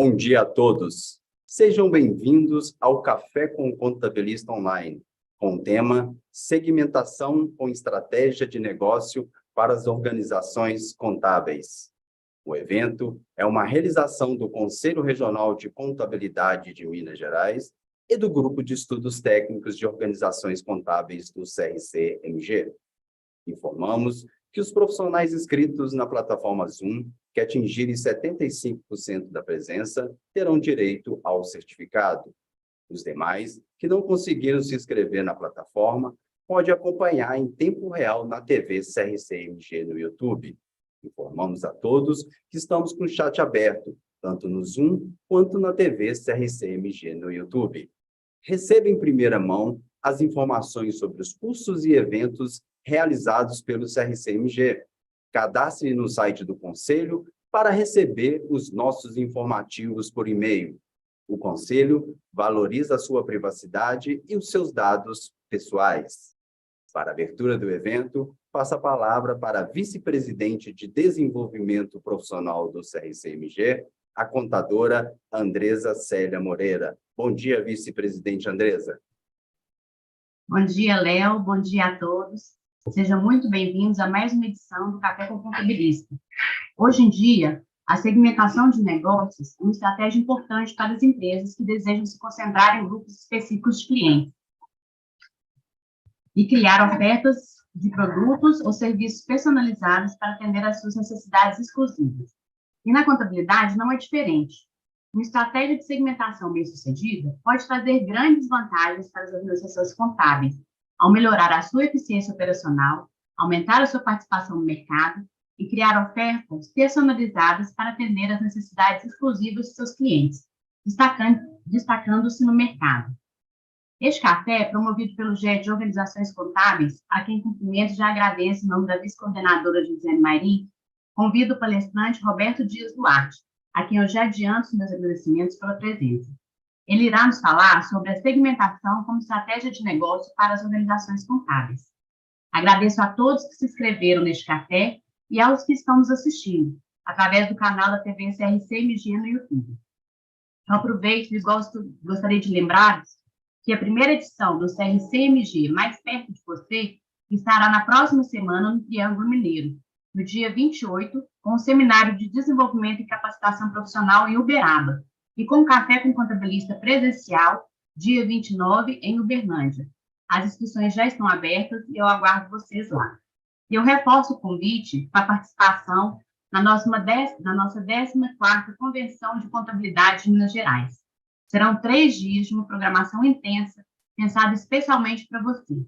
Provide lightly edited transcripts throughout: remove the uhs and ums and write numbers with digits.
Bom dia a todos. Sejam bem-vindos ao Café com o Contabilista Online, com o tema Segmentação com Estratégia de Negócio para as Organizações Contábeis. O evento é uma realização do Conselho Regional de Contabilidade de Minas Gerais e do Grupo de Estudos Técnicos de Organizações Contábeis do CRC-MG. Informamos que os profissionais inscritos na plataforma Zoom, que atingirem 75% da presença, terão direito ao certificado. Os demais, que não conseguiram se inscrever na plataforma, podem acompanhar em tempo real na TV CRC-MG no YouTube. Informamos a todos que estamos com o chat aberto, tanto no Zoom quanto na TV CRC-MG no YouTube. Receba em primeira mão as informações sobre os cursos e eventos realizados pelo CRC-MG. Cadastre no site do Conselho para receber os nossos informativos por e-mail. O Conselho valoriza a sua privacidade e os seus dados pessoais. Para a abertura do evento, passo a palavra para a vice-presidente de Desenvolvimento Profissional do CRC-MG, a contadora Andresa Célia Moreira. Bom dia, vice-presidente Andresa. Bom dia, Léo. Bom dia a todos. Sejam muito bem-vindos a mais uma edição do Café com o Contabilista. Hoje em dia, a segmentação de negócios é uma estratégia importante para as empresas que desejam se concentrar em grupos específicos de clientes e criar ofertas de produtos ou serviços personalizados para atender às suas necessidades exclusivas. E na contabilidade não é diferente. Uma estratégia de segmentação bem-sucedida pode trazer grandes vantagens para as organizações contábeis, ao melhorar a sua eficiência operacional, aumentar a sua participação no mercado e criar ofertas personalizadas para atender às necessidades exclusivas de seus clientes, destacando-se no mercado. Este café é promovido pelo GE de Organizações Contábeis, a quem cumprimento já agradeço em nome da vice-coordenadora Josiane Mairim, convido o palestrante Roberto Dias Duarte, a quem eu já adianto os meus agradecimentos pela presença. Ele irá nos falar sobre a segmentação como estratégia de negócio para as organizações contábeis. Agradeço a todos que se inscreveram neste café e aos que estão nos assistindo, através do canal da TV CRC-MG no YouTube. Eu aproveito e gostaria de lembrar-vos que a primeira edição do CRC-MG Mais Perto de Você estará na próxima semana no Triângulo Mineiro, no dia 28, com o Seminário de Desenvolvimento e Capacitação Profissional em Uberaba, e com o Café com Contabilista presencial, dia 29, em Uberlândia. As inscrições já estão abertas e eu aguardo vocês lá. E eu reforço o convite para a participação na nossa 14ª Convenção de Contabilidade de Minas Gerais. Serão 3 dias de uma programação intensa, pensada especialmente para você.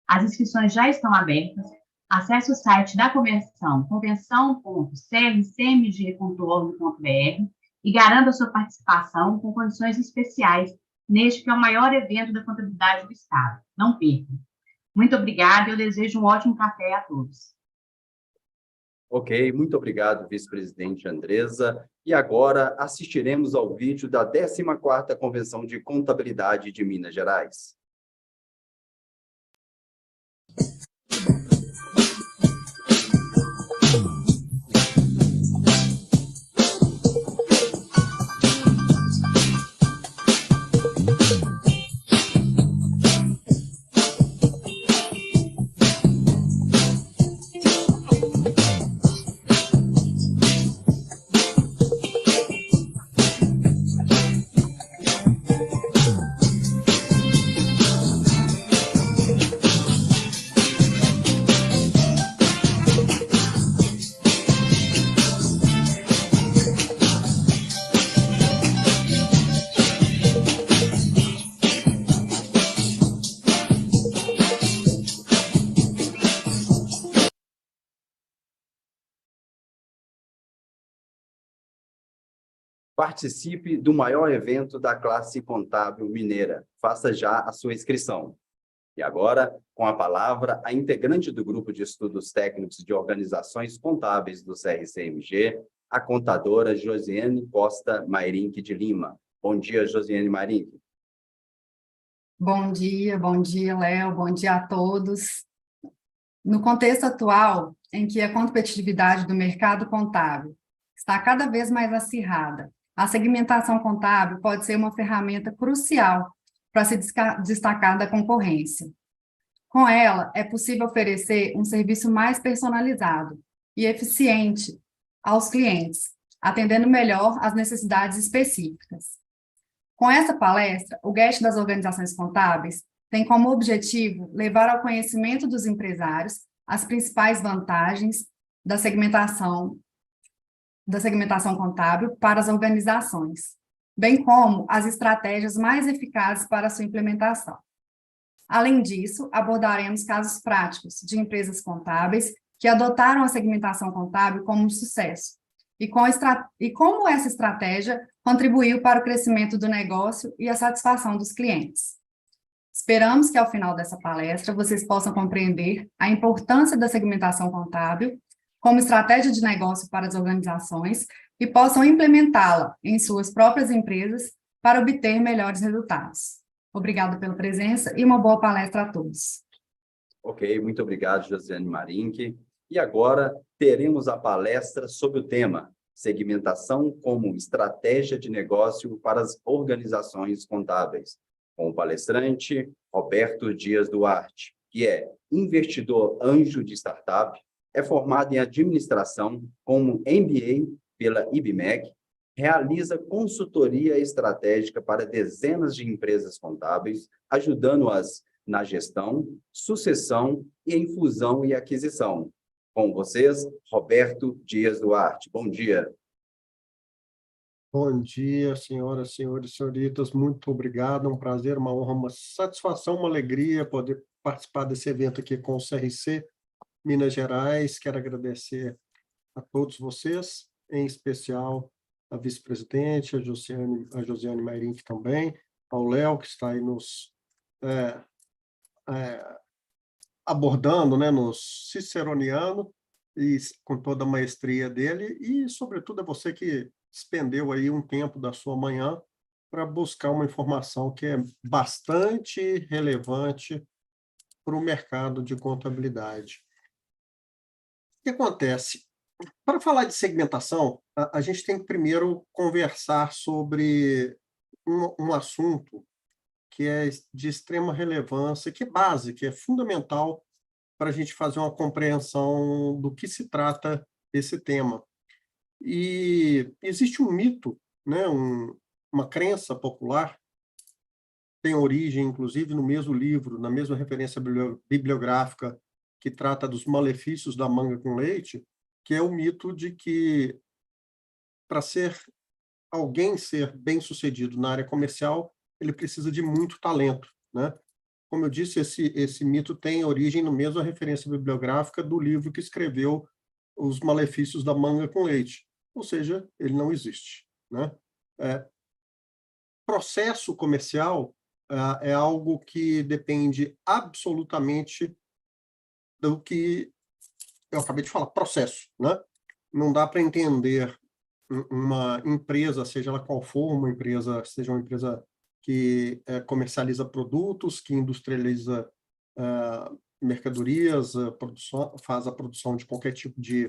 As inscrições já estão abertas. Acesse o site da convenção, convenção.crcmg.org.br, e garanta a sua participação com condições especiais neste que é o maior evento da contabilidade do Estado. Não perca. Muito obrigada e eu desejo um ótimo café a todos. Ok, muito obrigado, vice-presidente Andresa. E agora assistiremos ao vídeo da 14ª Convenção de Contabilidade de Minas Gerais. Participe do maior evento da classe contábil mineira. Faça já a sua inscrição. E agora, com a palavra, a integrante do Grupo de Estudos Técnicos de Organizações Contábeis do CRC-MG, a contadora Josiane Costa Mairinque de Lima. Bom dia, Josiane Mairinque. Bom dia, Léo, bom dia a todos. No contexto atual, em que a competitividade do mercado contábil está cada vez mais acirrada, a segmentação contábil pode ser uma ferramenta crucial para se destacar da concorrência. Com ela, é possível oferecer um serviço mais personalizado e eficiente aos clientes, atendendo melhor às necessidades específicas. Com essa palestra, o GUEST das organizações contábeis tem como objetivo levar ao conhecimento dos empresários as principais vantagens da segmentação contábil para as organizações, bem como as estratégias mais eficazes para a sua implementação. Além disso, abordaremos casos práticos de empresas contábeis que adotaram a segmentação contábil como um sucesso e como essa estratégia contribuiu para o crescimento do negócio e a satisfação dos clientes. Esperamos que, ao final dessa palestra, vocês possam compreender a importância da segmentação contábil como estratégia de negócio para as organizações e possam implementá-la em suas próprias empresas para obter melhores resultados. Obrigada pela presença e uma boa palestra a todos. Ok, muito obrigado, Josiane Marink. E agora teremos a palestra sobre o tema Segmentação como estratégia de negócio para as organizações contábeis, com o palestrante Roberto Dias Duarte, que é investidor anjo de startup, é formado em administração como MBA pela IBMEC, realiza consultoria estratégica para dezenas de empresas contábeis, ajudando-as na gestão, sucessão e em fusão e aquisição. Com vocês, Roberto Dias Duarte. Bom dia. Bom dia, senhoras, senhores, senhoritas. Muito obrigado. É um prazer, uma honra, uma satisfação, uma alegria poder participar desse evento aqui com o CRC Minas Gerais. Quero agradecer a todos vocês, em especial a vice-presidente, a Josiane Marink também, ao Léo, que está aí nos abordando, né, nos ciceroneando, e com toda a maestria dele, e, sobretudo, a você que despendeu aí um tempo da sua manhã para buscar uma informação que é bastante relevante para o mercado de contabilidade. O que acontece? Para falar de segmentação, a gente tem que primeiro conversar sobre um assunto que é de extrema relevância, que é base, que é fundamental para a gente fazer uma compreensão do que se trata esse tema. E existe um mito, né, uma crença popular, tem origem, inclusive, no mesmo livro, na mesma referência bibliográfica que trata dos malefícios da manga com leite, que é o mito de que, para alguém ser bem-sucedido na área comercial, ele precisa de muito talento, né? Como eu disse, esse mito tem origem na mesma referência bibliográfica do livro que escreveu Os Malefícios da Manga com Leite, ou seja, ele não existe, né? Processo comercial é algo que depende absolutamente do que eu acabei de falar, processo, né? Não dá para entender uma empresa, seja ela qual for, seja uma empresa que comercializa produtos, que industrializa mercadorias, faz a produção de qualquer tipo de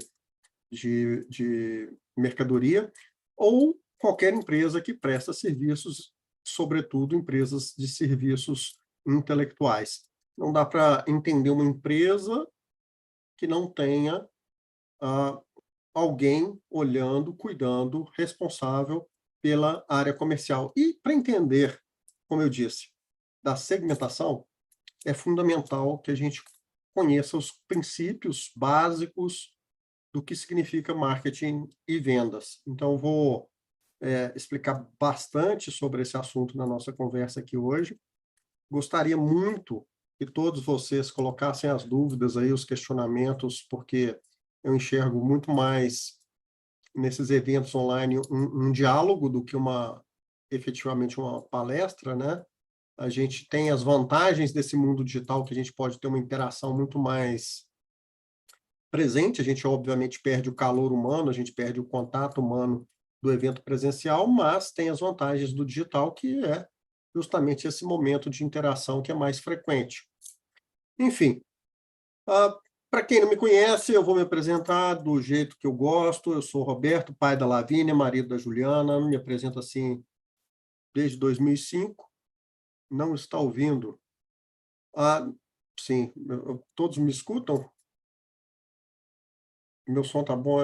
mercadoria, ou qualquer empresa que presta serviços, sobretudo empresas de serviços intelectuais. Não dá para entender uma empresa que não tenha alguém olhando, cuidando, responsável pela área comercial. E para entender, como eu disse, da segmentação, é fundamental que a gente conheça os princípios básicos do que significa marketing e vendas. Então, vou explicar bastante sobre esse assunto na nossa conversa aqui hoje. Gostaria muito que todos vocês colocassem as dúvidas aí, os questionamentos, porque eu enxergo muito mais nesses eventos online um diálogo do que efetivamente uma palestra, né? A gente tem as vantagens desse mundo digital, que a gente pode ter uma interação muito mais presente. A gente, obviamente, perde o calor humano, a gente perde o contato humano do evento presencial, mas tem as vantagens do digital, que é justamente esse momento de interação que é mais frequente. Enfim, Para quem não me conhece, eu vou me apresentar do jeito que eu gosto. Eu sou Roberto, pai da Lavínia, marido da Juliana. Me apresento assim desde 2005. Não está ouvindo? Ah, sim, todos me escutam? Meu som tá bom?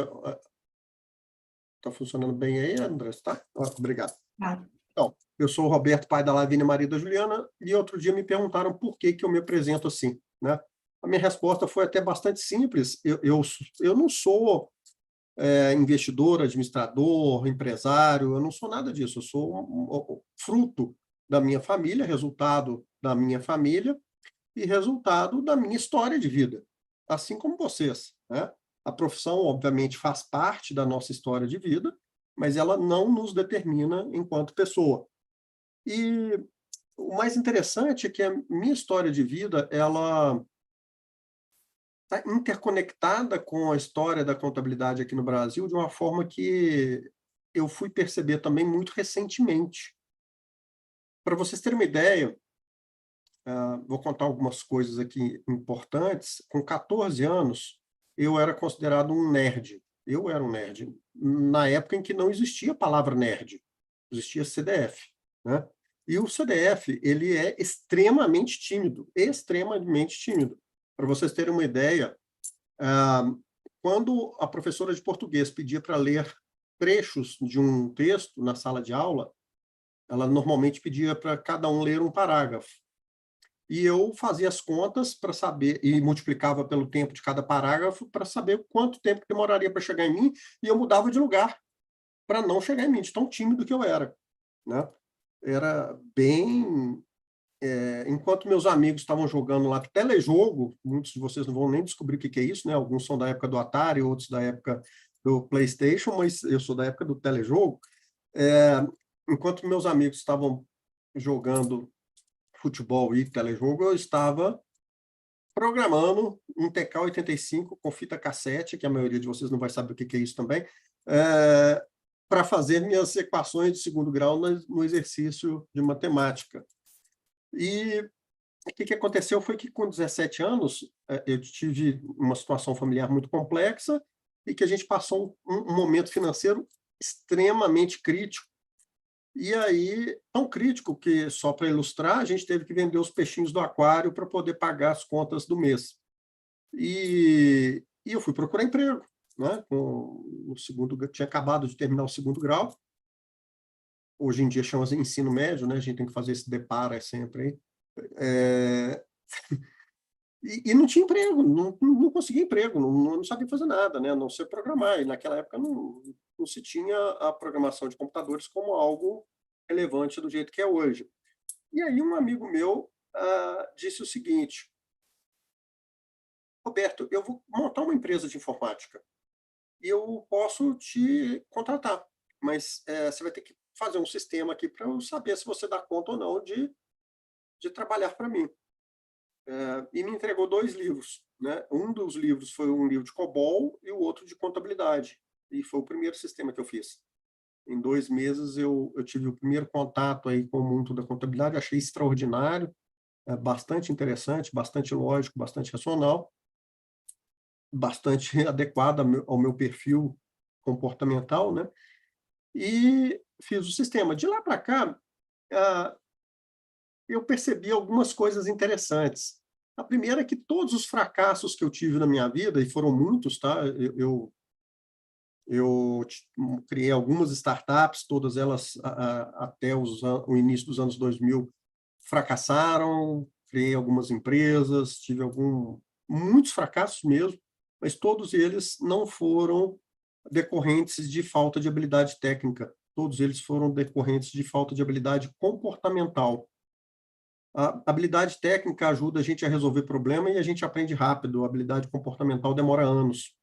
Está funcionando bem aí, André? Tá? Obrigado. Tá. Então, eu sou o Roberto, pai da Lavínia, marido da Juliana, e outro dia me perguntaram por que eu me apresento assim, né? A minha resposta foi até bastante simples. Eu não sou investidor, administrador, empresário, eu não sou nada disso. Eu sou fruto da minha família, resultado da minha família e resultado da minha história de vida, assim como vocês, né? A profissão, obviamente, faz parte da nossa história de vida, mas ela não nos determina enquanto pessoa. E o mais interessante é que a minha história de vida, ela está interconectada com a história da contabilidade aqui no Brasil de uma forma que eu fui perceber também muito recentemente. Para vocês terem uma ideia, vou contar algumas coisas aqui importantes. Com 14 anos, eu era considerado um nerd. Eu era um nerd. Na época em que não existia a palavra nerd, existia CDF, né? E o CDF, ele é extremamente tímido, extremamente tímido. Para vocês terem uma ideia, quando a professora de português pedia para ler trechos de um texto na sala de aula, ela normalmente pedia para cada um ler um parágrafo. E eu fazia as contas para saber, e multiplicava pelo tempo de cada parágrafo para saber quanto tempo demoraria para chegar em mim, e eu mudava de lugar para não chegar em mim, de tão tímido que eu era, né? Era bem... enquanto meus amigos estavam jogando lá telejogo, muitos de vocês não vão nem descobrir o que é isso, né? Alguns são da época do Atari, outros da época do PlayStation, mas eu sou da época do telejogo. Enquanto meus amigos estavam jogando futebol e telejogo, eu estava programando um TK-85 com fita cassete, que a maioria de vocês não vai saber o que é isso também, para fazer minhas equações de segundo grau no exercício de matemática. E o que aconteceu foi que, com 17 anos, eu tive uma situação familiar muito complexa e que a gente passou um momento financeiro extremamente crítico. E aí, tão crítico que, só para ilustrar, a gente teve que vender os peixinhos do aquário para poder pagar as contas do mês. E eu fui procurar emprego, né? Tinha acabado de terminar o segundo grau. Hoje em dia chama-se ensino médio, né? A gente tem que fazer esse depara sempre aí. E não tinha emprego, não conseguia emprego, não sabia fazer nada, né? Não sei programar. E naquela época não se tinha a programação de computadores como algo relevante do jeito que é hoje. E aí um amigo meu disse o seguinte: Roberto, eu vou montar uma empresa de informática e eu posso te contratar, mas você vai ter que fazer um sistema aqui para eu saber se você dá conta ou não de trabalhar para mim. E me entregou 2 livros, né? Um dos livros foi um livro de COBOL e o outro de contabilidade. E foi o primeiro sistema que eu fiz. Em 2 meses eu tive o primeiro contato aí com o mundo da contabilidade, achei extraordinário, bastante interessante, bastante lógico, bastante racional, bastante adequado ao meu perfil comportamental, né? E fiz o sistema. De lá para cá, eu percebi algumas coisas interessantes. A primeira é que todos os fracassos que eu tive na minha vida, e foram muitos, tá? Eu criei algumas startups, todas elas até o início dos anos 2000 fracassaram, criei algumas empresas, tive muitos fracassos mesmo, mas todos eles não foram decorrentes de falta de habilidade técnica, todos eles foram decorrentes de falta de habilidade comportamental. A habilidade técnica ajuda a gente a resolver problema e a gente aprende rápido. A habilidade comportamental demora anos.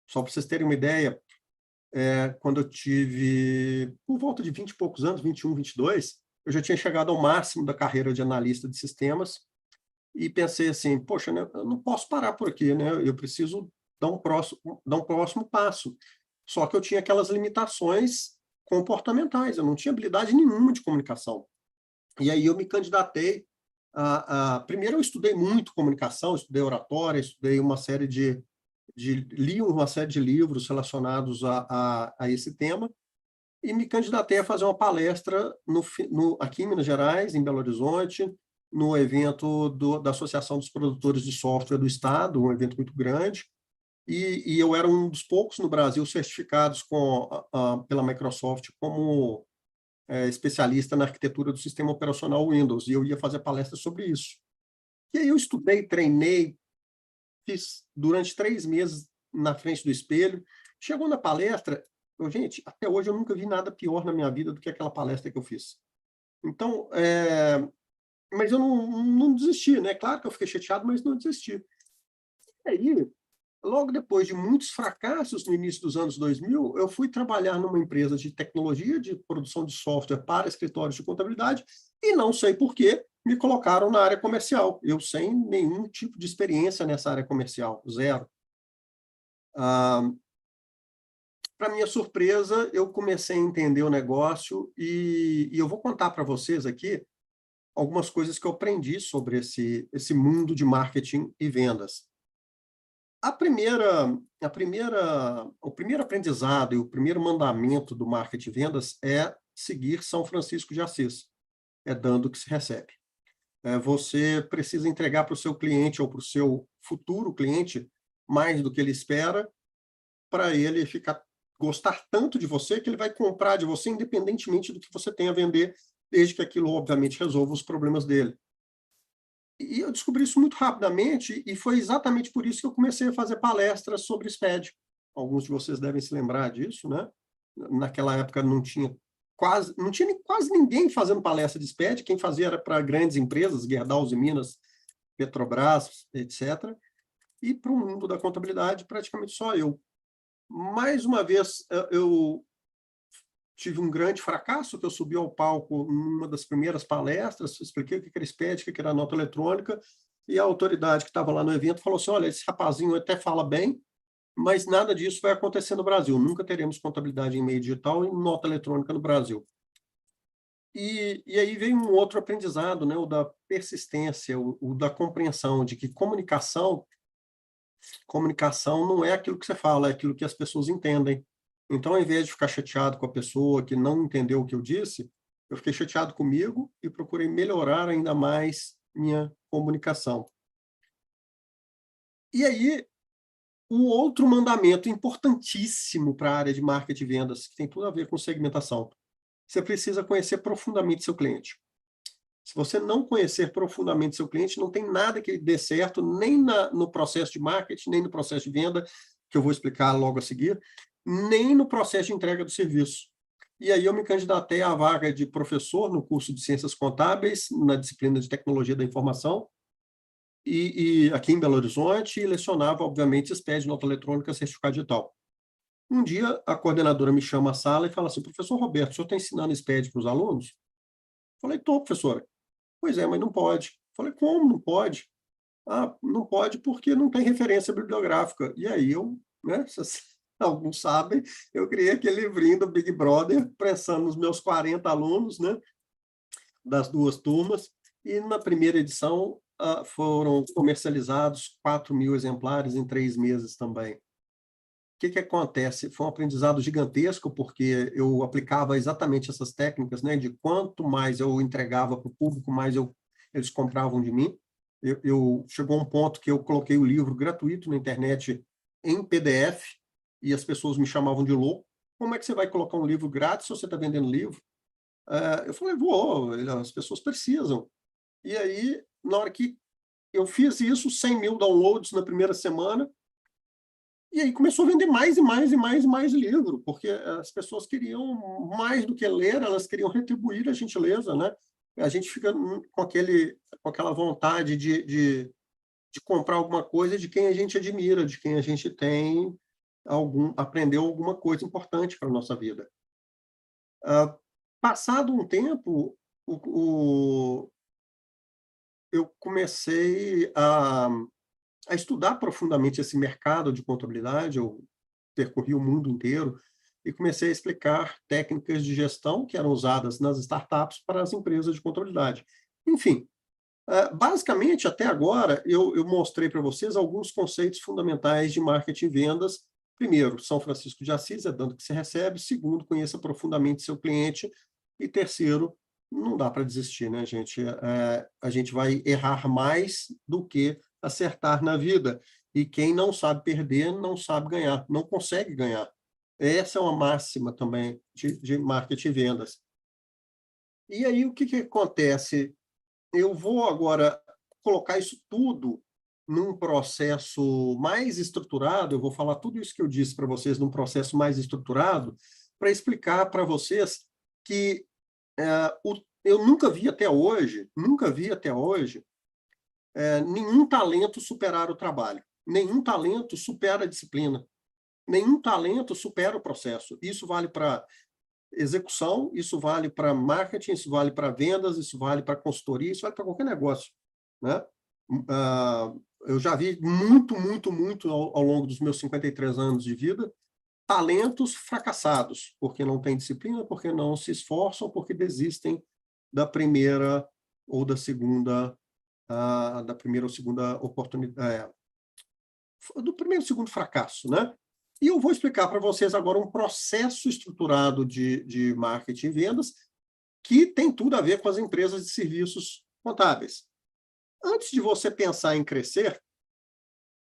Só para vocês terem uma ideia, quando eu tive por volta de 20 e poucos anos, 21, 22, eu já tinha chegado ao máximo da carreira de analista de sistemas e pensei assim, poxa, né, eu não posso parar por aqui, né? Eu preciso dar um próximo passo. Só que eu tinha aquelas limitações comportamentais, eu não tinha habilidade nenhuma de comunicação. E aí eu me candidatei Primeiro, eu estudei muito comunicação, estudei oratória, estudei uma série li uma série de livros relacionados a esse tema, e me candidatei a fazer uma palestra aqui em Minas Gerais, em Belo Horizonte, no evento da Associação dos Produtores de Software do Estado, um evento muito grande, e eu era um dos poucos no Brasil certificados pela Microsoft como especialista na arquitetura do sistema operacional Windows, e eu ia fazer palestra sobre isso. E aí eu estudei, treinei, fiz durante 3 meses na frente do espelho. Chegou na palestra, gente, até hoje eu nunca vi nada pior na minha vida do que aquela palestra que eu fiz. Então, mas eu não desisti, né? Claro que eu fiquei chateado, mas não desisti. E aí, logo depois de muitos fracassos no início dos anos 2000, eu fui trabalhar numa empresa de tecnologia, de produção de software para escritórios de contabilidade, e não sei por quê, me colocaram na área comercial. Eu sem nenhum tipo de experiência nessa área comercial, zero. Para minha surpresa, eu comecei a entender o negócio e eu vou contar para vocês aqui algumas coisas que eu aprendi sobre esse mundo de marketing e vendas. O primeiro aprendizado e o primeiro mandamento do marketing e vendas é seguir São Francisco de Assis. É dando que se recebe. Você precisa entregar para o seu cliente ou para o seu futuro cliente mais do que ele espera, para ele gostar tanto de você que ele vai comprar de você independentemente do que você tem a vender, desde que aquilo, obviamente, resolva os problemas dele. E eu descobri isso muito rapidamente, e foi exatamente por isso que eu comecei a fazer palestras sobre SPED. Alguns de vocês devem se lembrar disso, né? Naquela época não tinha quase ninguém fazendo palestra de SPED, quem fazia era para grandes empresas, Gerdau e Minas, Petrobras, etc. E para o mundo da contabilidade, praticamente só eu. Mais uma vez, eu tive um grande fracasso, que eu subi ao palco numa das primeiras palestras, expliquei o que era SPED, o que era nota eletrônica, e a autoridade que estava lá no evento falou assim, olha, esse rapazinho até fala bem, mas nada disso vai acontecer no Brasil. Nunca teremos contabilidade em meio digital e nota eletrônica no Brasil. E aí vem um outro aprendizado, né, o da persistência, o da compreensão de que comunicação não é aquilo que você fala, é aquilo que as pessoas entendem. Então, ao invés de ficar chateado com a pessoa que não entendeu o que eu disse, eu fiquei chateado comigo e procurei melhorar ainda mais minha comunicação. E aí, o outro mandamento importantíssimo para a área de marketing e vendas, que tem tudo a ver com segmentação, você precisa conhecer profundamente seu cliente. Se você não conhecer profundamente seu cliente, não tem nada que dê certo, nem no processo de marketing, nem no processo de venda, que eu vou explicar logo a seguir, nem no processo de entrega do serviço. E aí eu me candidatei à vaga de professor no curso de Ciências Contábeis, na disciplina de Tecnologia da Informação, e aqui em Belo Horizonte, e lecionava, obviamente, SPED, nota eletrônica, certificado digital. Um dia, a coordenadora me chama à sala e fala assim, professor Roberto, o senhor está ensinando SPED para os alunos? Falei, estou, professora. Pois é, mas não pode. Falei, como não pode? Ah, não pode porque não tem referência bibliográfica. E aí eu, né, alguns sabem, eu criei aquele livrinho do Big Brother, pensando nos meus 40 alunos, né, das 2 turmas, e na primeira edição foram comercializados 4.000 exemplares em 3 meses também. O que acontece? Foi um aprendizado gigantesco, porque eu aplicava exatamente essas técnicas, né, de quanto mais eu entregava para o público, mais eles compravam de mim. Chegou um ponto que eu coloquei o livro gratuito na internet em PDF, e as pessoas me chamavam de louco. Como é que você vai colocar um livro grátis se você está vendendo livro? Eu falei, vou, as pessoas precisam. E aí, na hora que eu fiz isso, 100.000 downloads na primeira semana, e aí começou a vender mais e mais e mais e mais livro, porque as pessoas queriam mais do que ler, elas queriam retribuir a gentileza, né? A gente fica com aquela vontade de comprar alguma coisa de quem a gente admira, de quem a gente aprendeu alguma coisa importante para a nossa vida. Passado um tempo, eu comecei a estudar profundamente esse mercado de contabilidade, eu percorri o mundo inteiro e comecei a explicar técnicas de gestão que eram usadas nas startups para as empresas de contabilidade. Enfim, Basicamente, até agora, eu mostrei para vocês alguns conceitos fundamentais de marketing e vendas. Primeiro, São Francisco de Assis, é dando que se recebe. Segundo, conheça profundamente seu cliente. E terceiro, não dá para desistir, né, gente? A gente vai errar mais do que acertar na vida. E quem não sabe perder, não sabe ganhar, não consegue ganhar. Essa é uma máxima também de marketing e vendas. E aí, o que acontece? Eu vou agora colocar isso tudo num processo mais estruturado, eu vou falar tudo isso que eu disse para vocês num processo mais estruturado, para explicar para vocês que eu nunca vi até hoje, nenhum talento superar o trabalho, nenhum talento supera a disciplina, nenhum talento supera o processo. Isso vale para execução, isso vale para marketing, isso vale para vendas, isso vale para consultoria, isso vale para qualquer negócio, né? Eu já vi muito ao longo dos meus 53 anos de vida, talentos fracassados, porque não têm disciplina, porque não se esforçam, porque desistem da primeira ou da segunda oportunidade, do primeiro ou segundo fracasso, né? E eu vou explicar para vocês agora um processo estruturado de marketing e vendas que tem tudo a ver com as empresas de serviços contábeis. Antes de você pensar em crescer,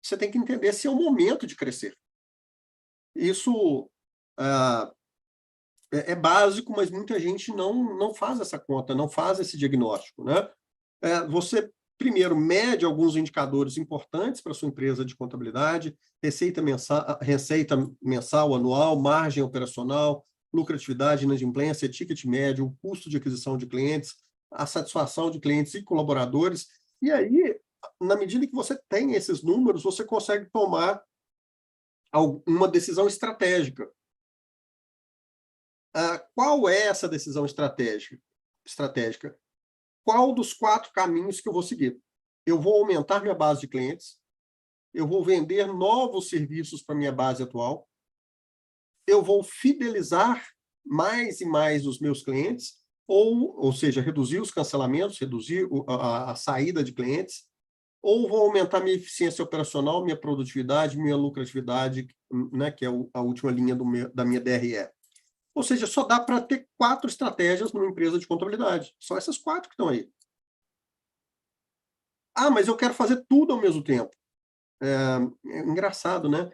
você tem que entender se é o momento de crescer. Isso é básico, mas muita gente não faz essa conta, não faz esse diagnóstico, né? Você, primeiro, mede alguns indicadores importantes para a sua empresa de contabilidade: receita mensal, anual, margem operacional, lucratividade, inadimplência, ticket médio, o custo de aquisição de clientes, a satisfação de clientes e colaboradores. E aí, na medida que você tem esses números, você consegue tomar uma decisão estratégica. Qual é essa decisão estratégica? Qual dos 4 caminhos que eu vou seguir? Eu vou aumentar minha base de clientes, eu vou vender novos serviços para minha base atual, eu vou fidelizar mais e mais os meus clientes, ou seja, reduzir os cancelamentos, reduzir a saída de clientes, ou vou aumentar minha eficiência operacional, minha produtividade, minha lucratividade, né, que é a última linha da minha DRE. Ou seja, só dá para ter 4 estratégias numa empresa de contabilidade. Só essas 4 que estão aí. Mas eu quero fazer tudo ao mesmo tempo. É engraçado, né?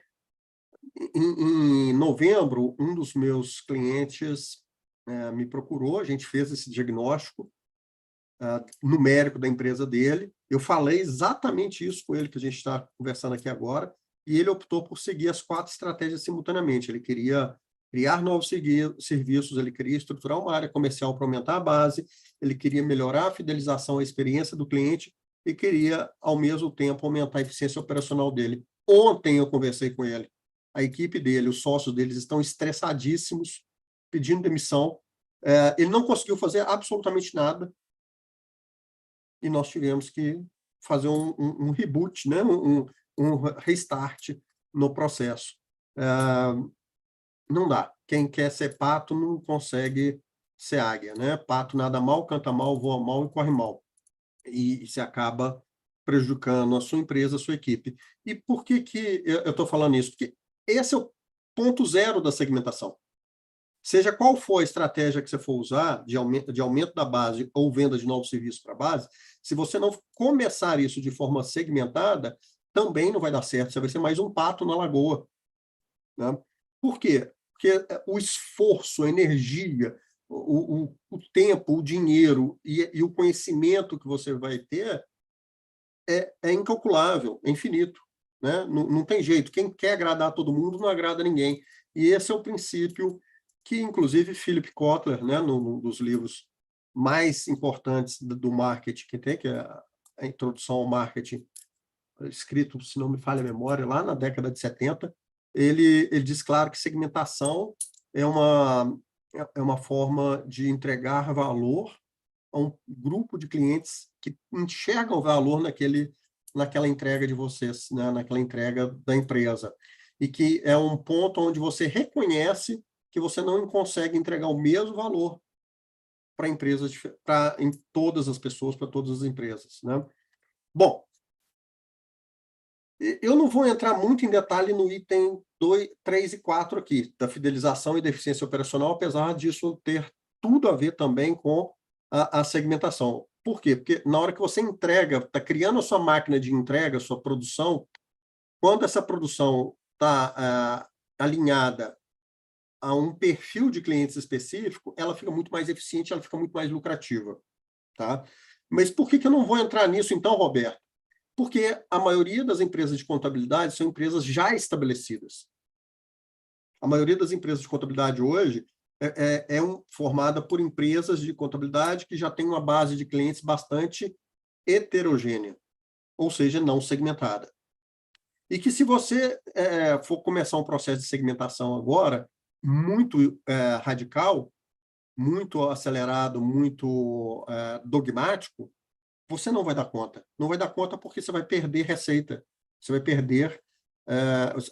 Em novembro, um dos meus clientes me procurou, a gente fez esse diagnóstico numérico da empresa dele. Eu falei exatamente isso com ele que a gente está conversando aqui agora, e ele optou por seguir as 4 estratégias simultaneamente. Ele queria criar novos serviços, ele queria estruturar uma área comercial para aumentar a base, ele queria melhorar a fidelização, a experiência do cliente, e queria, ao mesmo tempo, aumentar a eficiência operacional dele. Ontem eu conversei com ele. A equipe dele, os sócios deles estão estressadíssimos, pedindo demissão. Ele não conseguiu fazer absolutamente nada, e nós tivemos que fazer um reboot, né? um restart no processo. Não dá. Quem quer ser pato não consegue ser águia, né? Pato nada mal, canta mal, voa mal e corre mal. E se acaba prejudicando a sua empresa, a sua equipe. E por que eu estou falando isso? Porque esse é o ponto zero da segmentação. Seja qual for a estratégia que você for usar, de aumento da base ou venda de novos serviços para a base, se você não começar isso de forma segmentada, também não vai dar certo. Você vai ser mais um pato na lagoa, né? Por quê? Porque o esforço, a energia, o tempo, o dinheiro e o conhecimento que você vai ter é incalculável, é infinito, né? Não tem jeito. Quem quer agradar todo mundo não agrada ninguém. E esse é o princípio que, inclusive, Philip Kotler, né, num dos livros mais importantes do marketing que tem, que é a Introdução ao Marketing, escrito, se não me falha a memória, lá na década de 70, ele diz claro que segmentação é uma forma de entregar valor a um grupo de clientes que enxergam valor naquela entrega de vocês, né? Naquela entrega da empresa. E que é um ponto onde você reconhece que você não consegue entregar o mesmo valor para empresas, para em todas as pessoas, para todas as empresas, né? Bom, eu não vou entrar muito em detalhe no item 2, 3 e 4 aqui, da fidelização e da eficiência operacional, apesar disso ter tudo a ver também com a segmentação. Por quê? Porque na hora que você entrega, está criando a sua máquina de entrega, a sua produção, quando essa produção está alinhada a um perfil de clientes específico, ela fica muito mais eficiente, ela fica muito mais lucrativa. Tá? Mas por que eu não vou entrar nisso então, Roberto? Porque a maioria das empresas de contabilidade são empresas já estabelecidas. A maioria das empresas de contabilidade hoje formada por empresas de contabilidade que já têm uma base de clientes bastante heterogênea, ou seja, não segmentada. E que se você for começar um processo de segmentação agora, muito radical, muito acelerado, muito dogmático, você não vai dar conta. Não vai dar conta porque você vai perder receita. Você vai perder...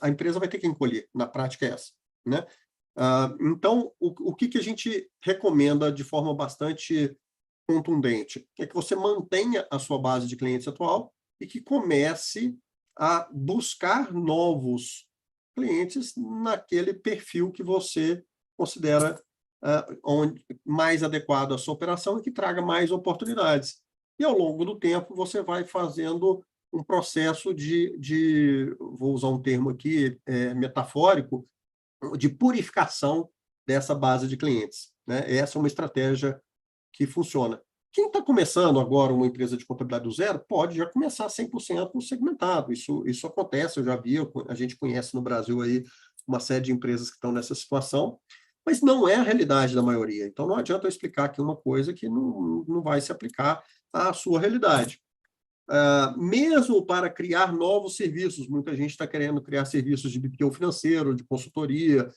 a empresa vai ter que encolher. Na prática é essa. Né? Então, o que a gente recomenda de forma bastante contundente é que você mantenha a sua base de clientes atual e que comece a buscar novos clientes naquele perfil que você considera mais adequado à sua operação e que traga mais oportunidades. E, ao longo do tempo, você vai fazendo um processo vou usar um termo aqui metafórico, de purificação dessa base de clientes. Né? Essa é uma estratégia que funciona. Quem está começando agora uma empresa de contabilidade do zero pode já começar 100% segmentado. Isso acontece, eu já vi, a gente conhece no Brasil aí uma série de empresas que estão nessa situação, mas não é a realidade da maioria. Então, não adianta eu explicar aqui uma coisa que não vai se aplicar à sua realidade. Mesmo para criar novos serviços, muita gente está querendo criar serviços de BPO financeiro, de consultoria,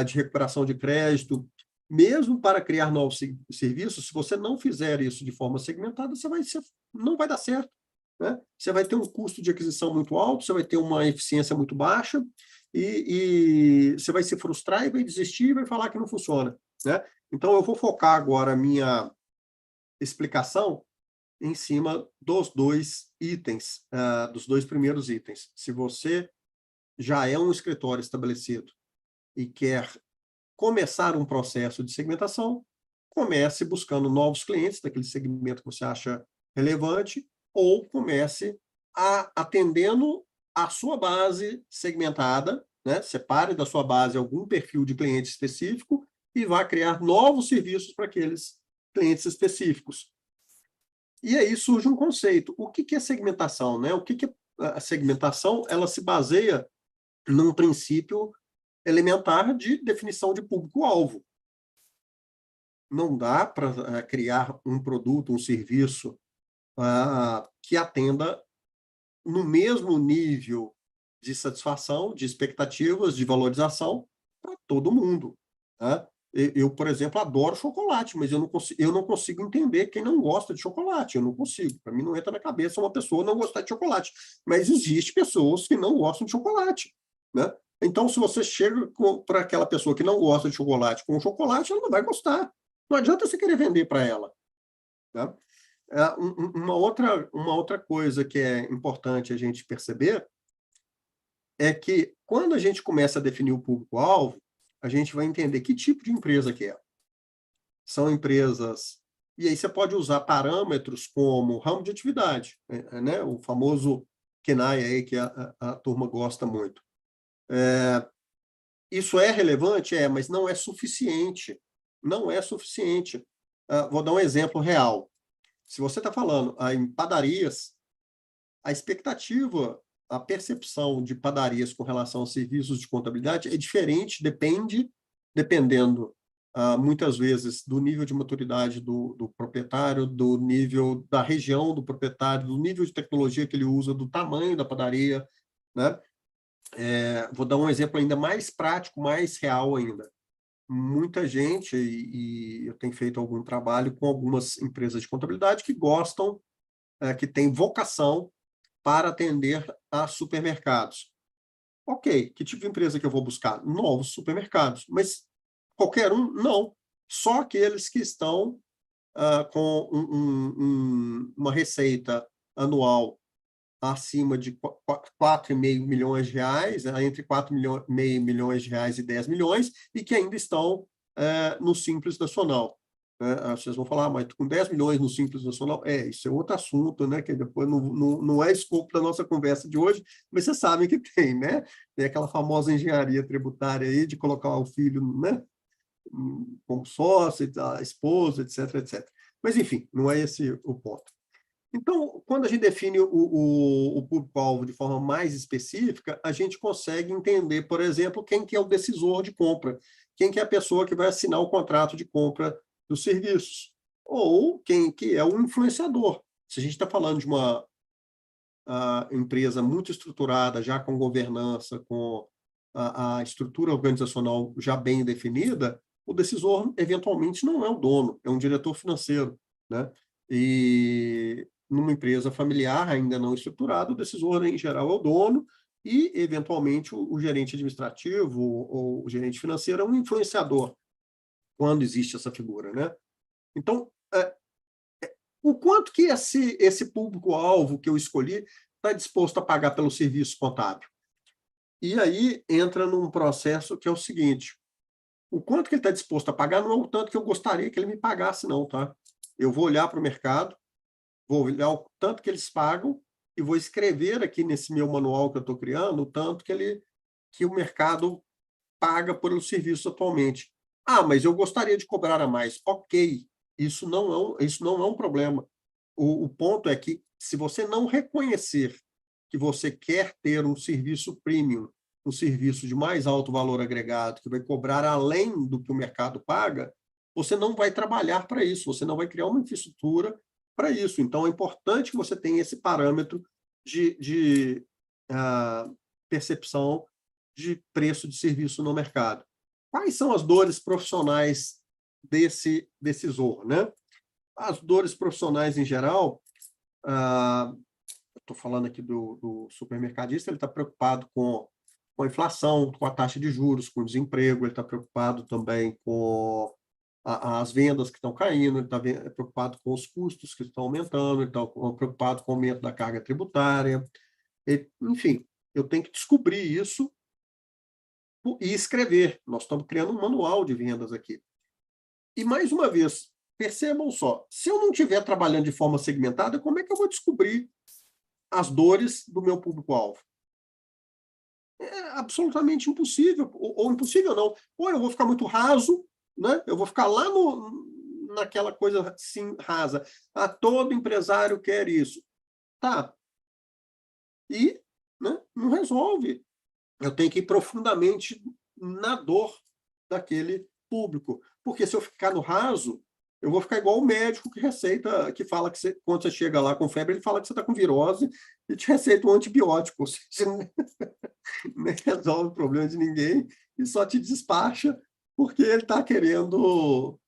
de recuperação de crédito. Mesmo para criar novos serviços, se você não fizer isso de forma segmentada, não vai dar certo. Né? Você vai ter um custo de aquisição muito alto, você vai ter uma eficiência muito baixa, e você vai se frustrar e vai desistir e vai falar que não funciona. Né? Então, eu vou focar agora a minha explicação em cima dos dois itens, dos dois primeiros itens. Se você já é um escritório estabelecido e quer começar um processo de segmentação, comece buscando novos clientes daquele segmento que você acha relevante, ou comece atendendo a sua base segmentada, né? Separe da sua base algum perfil de cliente específico e vá criar novos serviços para aqueles clientes específicos. E aí surge um conceito. O que é segmentação? Né? O que é a segmentação? Ela se baseia num princípio elementar de definição de público-alvo. Não dá para criar um produto, um serviço que atenda no mesmo nível de satisfação, de expectativas, de valorização para todo mundo. Tá? Eu, por exemplo, adoro chocolate, mas eu não consigo entender quem não gosta de chocolate. Eu não consigo. Para mim, não entra na cabeça uma pessoa não gostar de chocolate. Mas existem pessoas que não gostam de chocolate. Né? Então, se você chega para aquela pessoa que não gosta de chocolate com chocolate, ela não vai gostar. Não adianta você querer vender para ela. Né? Uma outra coisa que é importante a gente perceber é que, quando a gente começa a definir o público-alvo, a gente vai entender que tipo de empresa que é. São empresas... E aí você pode usar parâmetros como ramo de atividade, né? O famoso KENAI aí, que a turma gosta muito. Isso é relevante? Mas não é suficiente. Não é suficiente. Vou dar um exemplo real. Se você está falando em padarias, a expectativa, a percepção de padarias com relação aos serviços de contabilidade é diferente, dependendo, muitas vezes, do nível de maturidade do proprietário, do nível da região do proprietário, do nível de tecnologia que ele usa, do tamanho da padaria. Né? Vou dar um exemplo ainda mais prático, mais real ainda. Muita gente, e eu tenho feito algum trabalho com algumas empresas de contabilidade que gostam, que têm vocação para atender a supermercados. Ok, que tipo de empresa que eu vou buscar? Novos supermercados. Mas qualquer um? Não. Só aqueles que estão com uma receita anual acima de 4,5 milhões de reais, entre 4,5 milhões de reais e 10 milhões, e que ainda estão no Simples Nacional. Vocês vão falar, mas com 10 milhões no Simples Nacional, isso é outro assunto, né, que depois não é escopo da nossa conversa de hoje, mas vocês sabem que tem, né? Tem aquela famosa engenharia tributária aí de colocar o filho, né, como sócio, a esposa, etc, etc. Mas, enfim, não é esse o ponto. Então, quando a gente define o público-alvo de forma mais específica, a gente consegue entender, por exemplo, quem que é o decisor de compra, quem que é a pessoa que vai assinar o contrato de compra dos serviços, ou quem que é o influenciador. Se a gente está falando de uma empresa muito estruturada, já com governança, com a estrutura organizacional já bem definida, o decisor, eventualmente, não é o dono, é um diretor financeiro, né? E numa empresa familiar ainda não estruturada, o decisor, em geral, é o dono e, eventualmente, o gerente administrativo ou o gerente financeiro é um influenciador, quando existe essa figura, né? Então, o quanto que esse público-alvo que eu escolhi está disposto a pagar pelo serviço contábil? E aí entra num processo que é o seguinte: o quanto que ele está disposto a pagar não é o tanto que eu gostaria que ele me pagasse, não, tá? Eu vou olhar para o mercado, vou olhar o tanto que eles pagam e vou escrever aqui nesse meu manual que eu estou criando o tanto que o mercado paga pelo serviço atualmente. Mas eu gostaria de cobrar a mais. Ok, isso não é um problema. O ponto é que, se você não reconhecer que você quer ter um serviço premium, um serviço de mais alto valor agregado, que vai cobrar além do que o mercado paga, você não vai trabalhar para isso, você não vai criar uma infraestrutura para isso. Então, é importante que você tenha esse parâmetro de percepção de preço de serviço no mercado. Quais são as dores profissionais desse decisor, né? As dores profissionais, em geral, estou falando aqui do supermercadista, ele está preocupado com a inflação, com a taxa de juros, com o desemprego, ele está preocupado também com as vendas que estão caindo, ele está preocupado com os custos que estão aumentando, ele está preocupado com o aumento da carga tributária. Enfim, eu tenho que descobrir isso e escrever. Nós estamos criando um manual de vendas aqui. E, mais uma vez, percebam só, se eu não estiver trabalhando de forma segmentada, como é que eu vou descobrir as dores do meu público-alvo? É absolutamente impossível, ou impossível não. Ou eu vou ficar muito raso, né? Eu vou ficar lá naquela coisa assim, rasa. Todo empresário quer isso. Tá. E, né, não resolve. Eu tenho que ir profundamente na dor daquele público. Porque se eu ficar no raso, eu vou ficar igual o médico que receita, que fala que quando você chega lá com febre, ele fala que você está com virose e te receita um antibiótico. Você não resolve o problema de ninguém e só te despacha porque ele está querendo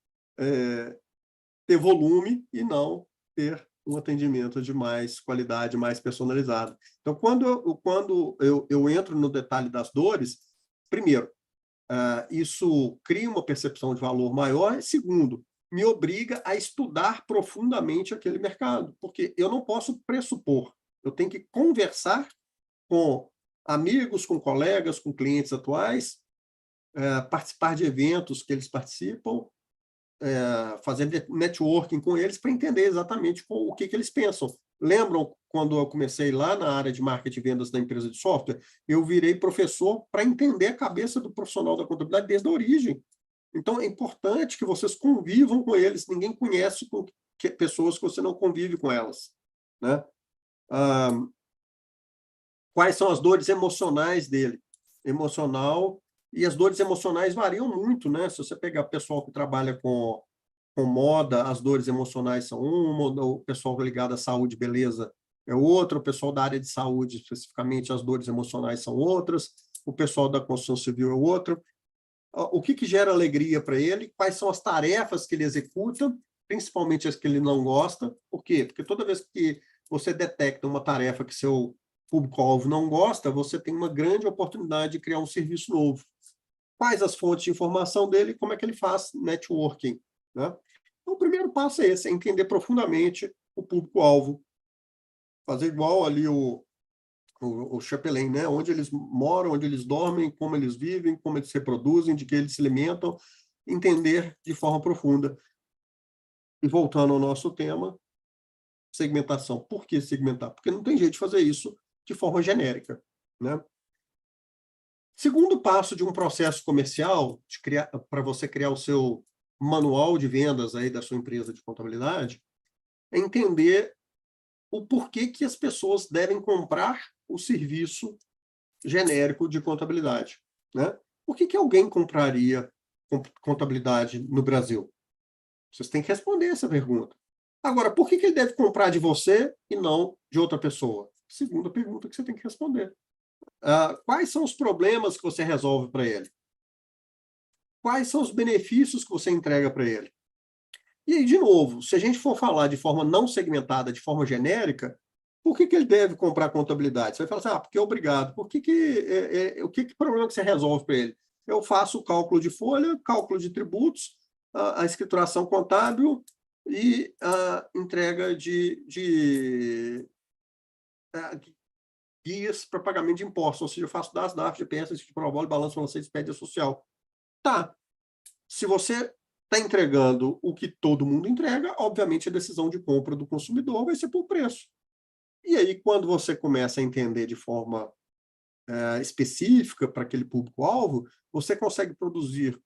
ter volume e não ter um atendimento de mais qualidade, mais personalizado. Então, quando eu entro no detalhe das dores, primeiro, isso cria uma percepção de valor maior, e segundo, me obriga a estudar profundamente aquele mercado, porque eu não posso pressupor, eu tenho que conversar com amigos, com colegas, com clientes atuais, participar de eventos que eles participam, fazer networking com eles para entender exatamente o que eles pensam. Lembram quando eu comecei lá na área de marketing e vendas da empresa de software? Eu virei professor para entender a cabeça do profissional da contabilidade desde a origem. Então, é importante que vocês convivam com eles. Ninguém conhece pessoas que você não convive com elas, né? Quais são as dores emocionais dele? E as dores emocionais variam muito, né? Se você pegar pessoal que trabalha com moda, as dores emocionais são uma, o pessoal ligado à saúde e beleza é outra, o pessoal da área de saúde, especificamente, as dores emocionais são outras, o pessoal da construção civil é outro. O que gera alegria para ele? Quais são as tarefas que ele executa, principalmente as que ele não gosta? Por quê? Porque toda vez que você detecta uma tarefa que seu público-alvo não gosta, você tem uma grande oportunidade de criar um serviço novo. Quais as fontes de informação dele? Como é que ele faz networking, né? Então, o primeiro passo é esse, é entender profundamente o público-alvo, fazer igual ali o Chapelain, né? Onde eles moram, onde eles dormem, como eles vivem, como eles se reproduzem, de que eles se alimentam, entender de forma profunda. E voltando ao nosso tema, segmentação. Por que segmentar? Porque não tem jeito de fazer isso de forma genérica, né? Segundo passo de um processo comercial, para você criar o seu manual de vendas aí da sua empresa de contabilidade, é entender o porquê que as pessoas devem comprar o serviço genérico de contabilidade, né? Por que alguém compraria contabilidade no Brasil? Vocês têm que responder essa pergunta. Agora, por que ele deve comprar de você e não de outra pessoa? Segunda pergunta que você tem que responder. Quais são os problemas que você resolve para ele? Quais são os benefícios que você entrega para ele? E aí, de novo, se a gente for falar de forma não segmentada, de forma genérica, por que ele deve comprar contabilidade? Você vai falar assim, porque é obrigado. O que problema que você resolve para ele? Eu faço o cálculo de folha, cálculo de tributos, a escrituração contábil e a entrega de guias para pagamento de impostos. Ou seja, eu faço DAS, DAF, GPS, de prova, balanço financeiro, expediente social. Tá. Se você está entregando o que todo mundo entrega, obviamente a decisão de compra do consumidor vai ser por preço. E aí, quando você começa a entender de forma específica para aquele público-alvo, você consegue produzir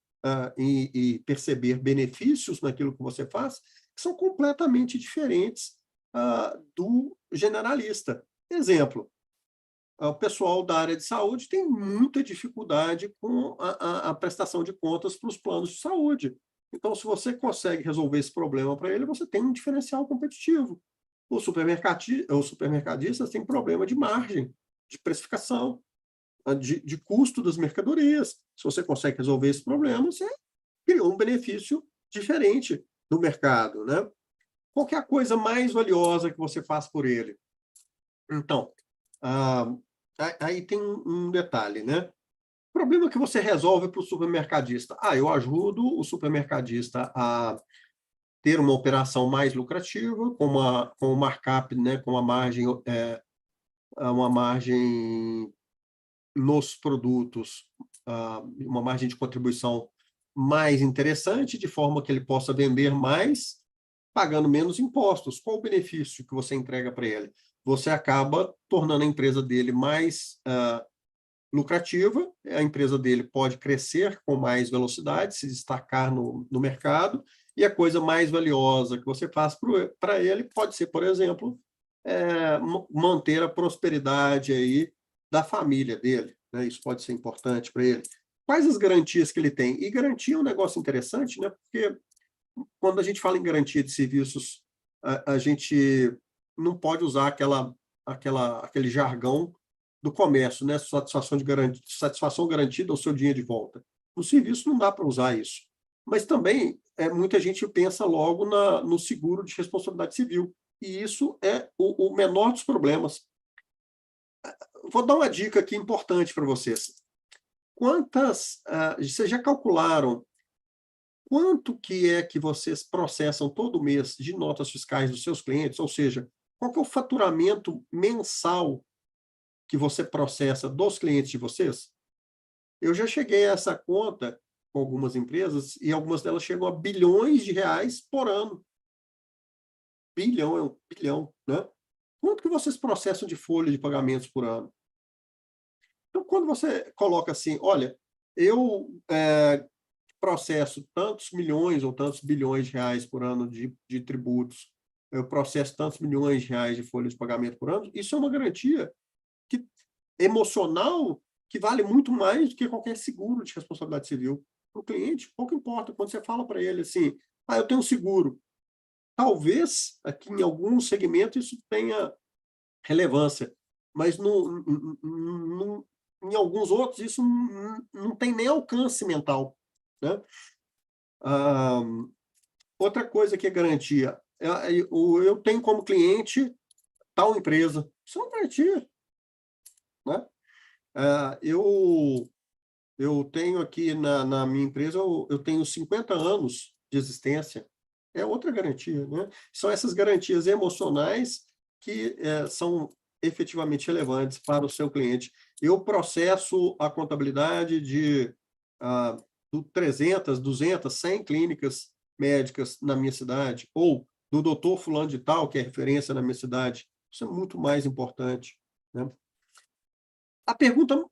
e perceber benefícios naquilo que você faz que são completamente diferentes do generalista. Exemplo, o pessoal da área de saúde tem muita dificuldade com a prestação de contas para os planos de saúde. Então, se você consegue resolver esse problema para ele, você tem um diferencial competitivo. Os supermercadistas têm problema de margem, de precificação, de custo das mercadorias. Se você consegue resolver esse problema, você criou um benefício diferente no mercado, né? Qual que é a coisa mais valiosa que você faz por ele? Então, aí tem um detalhe, né? O problema que você resolve para o supermercadista. Eu ajudo o supermercadista a ter uma operação mais lucrativa, com um markup, né, com uma margem nos produtos, uma margem de contribuição mais interessante, de forma que ele possa vender mais, pagando menos impostos. Qual o benefício que você entrega para ele? Você acaba tornando a empresa dele mais lucrativa, a empresa dele pode crescer com mais velocidade, se destacar no mercado, e a coisa mais valiosa que você faz para ele pode ser, por exemplo, manter a prosperidade aí da família dele, né? Isso pode ser importante para ele. Quais as garantias que ele tem? E garantia é um negócio interessante, né? Porque quando a gente fala em garantia de serviços, a gente não pode usar aquele jargão do comércio, né? Satisfação garantida ou seu dinheiro de volta. No serviço não dá para usar isso. Mas também muita gente pensa logo no seguro de responsabilidade civil. E isso é o menor dos problemas. Vou dar uma dica aqui importante para vocês. Vocês já calcularam quanto que é que vocês processam todo mês de notas fiscais dos seus clientes? Ou seja, qual que é o faturamento mensal que você processa dos clientes de vocês? Eu já cheguei a essa conta com algumas empresas e algumas delas chegam a bilhões de reais por ano. Bilhão é um bilhão, né? Quanto que vocês processam de folha de pagamentos por ano? Então, quando você coloca assim, olha, eu processo tantos milhões ou tantos bilhões de reais por ano de tributos, eu processo tantos milhões de reais de folha de pagamento por ano, isso é uma garantia emocional que vale muito mais do que qualquer seguro de responsabilidade civil. Para o cliente, pouco importa. Quando você fala para ele assim, eu tenho um seguro. Talvez, aqui em algum segmento, isso tenha relevância, mas em alguns outros isso não tem nem alcance mental, né? Outra coisa que é garantia, eu tenho como cliente tal empresa. Isso é uma garantia, né? Eu tenho aqui na minha empresa, eu tenho 50 anos de existência. é outra garantia, né? São essas garantias emocionais que são efetivamente relevantes para o seu cliente. Eu processo a contabilidade de 300, 200, 100 clínicas médicas na minha cidade, ou do doutor fulano de tal, que é referência na minha cidade. Isso é muito mais importante, né? A pergunta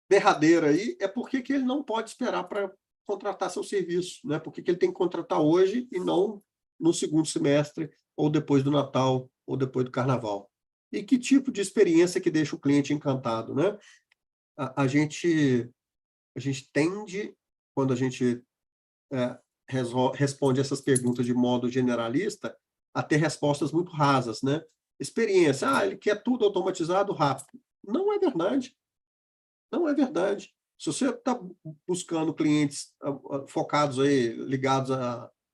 derradeira aí é por que ele não pode esperar para contratar seu serviço, né? Por que ele tem que contratar hoje e não no segundo semestre, ou depois do Natal, ou depois do Carnaval? E que tipo de experiência que deixa o cliente encantado, né? A gente tende, quando a gente responde essas perguntas de modo generalista, a ter respostas muito rasas, né? Experiência, ele quer tudo automatizado rápido. Não é verdade. Não é verdade. Se você está buscando clientes focados aí, ligados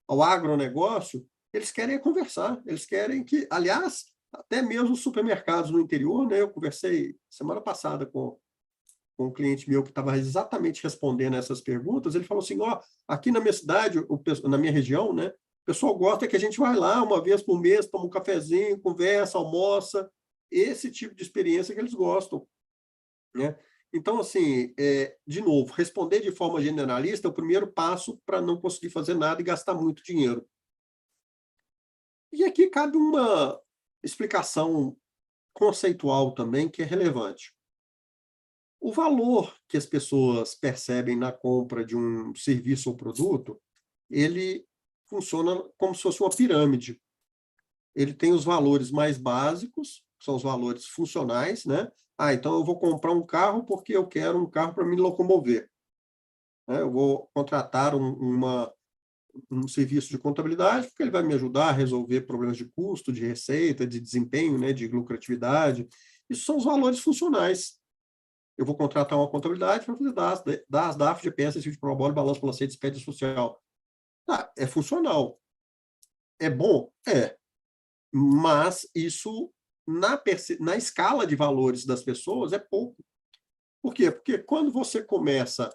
ao agronegócio, eles querem conversar, eles querem que, aliás, até mesmo os supermercados no interior, né? Eu conversei semana passada com um cliente meu que estava exatamente respondendo essas perguntas. Ele falou assim, aqui na minha cidade, na minha região, né, o pessoal gosta que a gente vai lá uma vez por mês, toma um cafezinho, conversa, almoça, esse tipo de experiência que eles gostam, né? Então, assim, de novo, responder de forma generalista é o primeiro passo para não conseguir fazer nada e gastar muito dinheiro. E aqui cabe uma explicação conceitual também que é relevante. O valor que as pessoas percebem na compra de um serviço ou produto, ele funciona como se fosse uma pirâmide. Ele tem os valores mais básicos, que são os valores funcionais, né? Então eu vou comprar um carro porque eu quero um carro para me locomover, né? Eu vou contratar um serviço de contabilidade porque ele vai me ajudar a resolver problemas de custo, de receita, de desempenho, né? De lucratividade. Isso são os valores funcionais. Eu vou contratar uma contabilidade para fazer DAS, DAF, GPS, recibo de prova, balanço, balancete, despesa social. É funcional. É bom? É. Mas isso, na escala de valores das pessoas, é pouco. Por quê? Porque quando você começa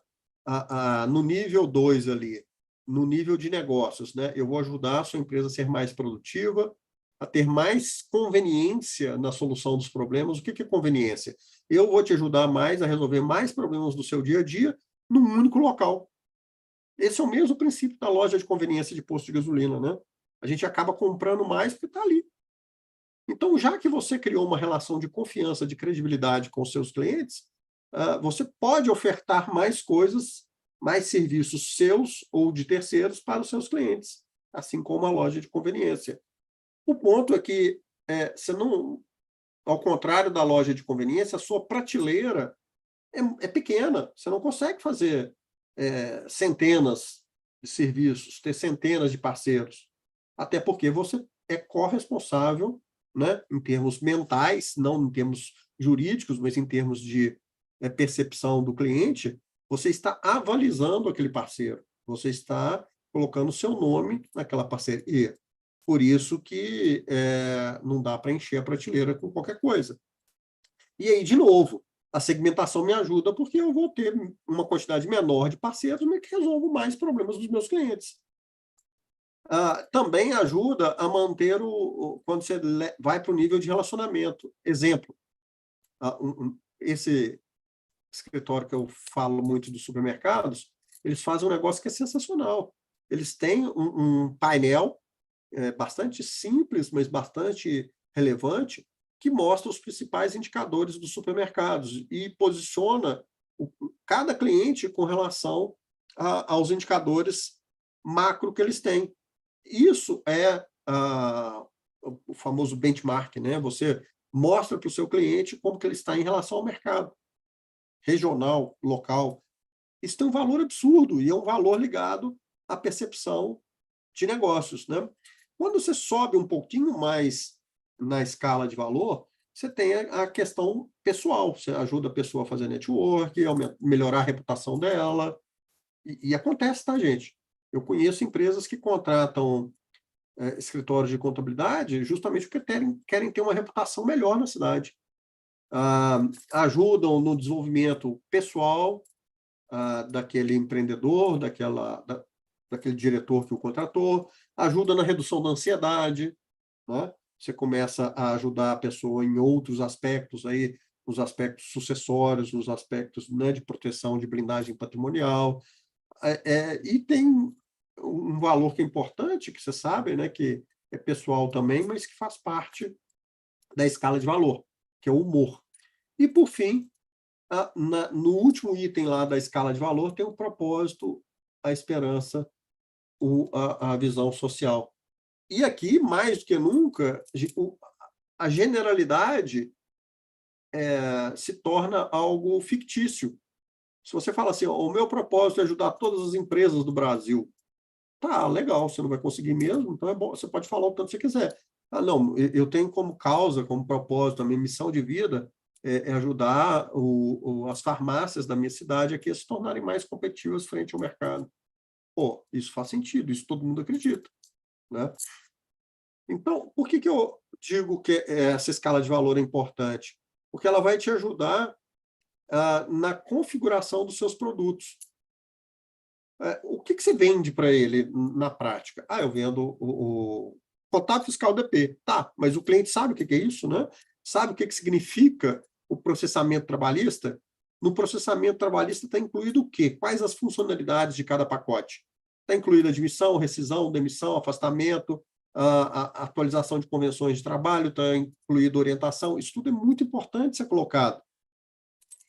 no nível 2 ali, no nível de negócios, né? Eu vou ajudar a sua empresa a ser mais produtiva, a ter mais conveniência na solução dos problemas. O que é conveniência? Eu vou te ajudar mais a resolver mais problemas do seu dia a dia num único local. Esse é o mesmo princípio da loja de conveniência de posto de gasolina, né? A gente acaba comprando mais porque está ali. Então, já que você criou uma relação de confiança, de credibilidade com os seus clientes, você pode ofertar mais coisas, mais serviços seus ou de terceiros para os seus clientes, assim como a loja de conveniência. O ponto é que você não, ao contrário da loja de conveniência, a sua prateleira é pequena. Você não consegue fazer centenas de serviços, ter centenas de parceiros, até porque você é corresponsável, né, em termos mentais, não em termos jurídicos, mas em termos de percepção do cliente, você está avalizando aquele parceiro, você está colocando o seu nome naquela parceria. Por isso que não dá para encher a prateleira com qualquer coisa. E aí, de novo, a segmentação me ajuda porque eu vou ter uma quantidade menor de parceiros, mas que resolvo mais problemas dos meus clientes. Também ajuda a manter quando você vai para o nível de relacionamento. Exemplo, esse escritório que eu falo muito dos supermercados, eles fazem um negócio que é sensacional. Eles têm um painel bastante simples, mas bastante relevante, que mostra os principais indicadores dos supermercados e posiciona cada cliente com relação aos indicadores macro que eles têm. Isso é o famoso benchmark, né? Você mostra para o seu cliente como que ele está em relação ao mercado regional, local. Isso tem um valor absurdo e é um valor ligado à percepção de negócios, né? Quando você sobe um pouquinho mais na escala de valor, você tem a questão pessoal. Você ajuda a pessoa a fazer network, melhorar a reputação dela. E acontece, tá, gente? Eu conheço empresas que contratam escritórios de contabilidade justamente porque querem ter uma reputação melhor na cidade. Ajudam no desenvolvimento pessoal daquele empreendedor, daquele diretor que o contratou, Ajuda na redução da ansiedade, né? Você começa a ajudar a pessoa em outros aspectos, aí, os aspectos sucessórios, os aspectos, né, de proteção, de blindagem patrimonial. E tem um valor que é importante, que você sabe, né, que é pessoal também, mas que faz parte da escala de valor, que é o humor. E, por fim, no último item lá da escala de valor, tem o propósito, a esperança, a visão social. E aqui, mais do que nunca, a generalidade se torna algo fictício. Se você fala assim, o meu propósito é ajudar todas as empresas do Brasil, tá, legal, você não vai conseguir mesmo, então é bom, você pode falar o tanto você quiser. Ah, não, eu tenho como causa, como propósito, a minha missão de vida é ajudar as farmácias da minha cidade aqui a se tornarem mais competitivas frente ao mercado. Pô, isso faz sentido, isso todo mundo acredita, né? Então, por que eu digo que essa escala de valor é importante? Porque ela vai te ajudar na configuração dos seus produtos. O que você vende para ele na prática? Ah, eu vendo o contato fiscal DP. Tá, mas o cliente sabe o que é isso, né? Sabe o que significa o processamento trabalhista? No processamento trabalhista está incluído o quê? Quais as funcionalidades de cada pacote? Está incluída admissão, rescisão, demissão, afastamento, a atualização de convenções de trabalho, está incluída orientação. Isso tudo é muito importante ser colocado.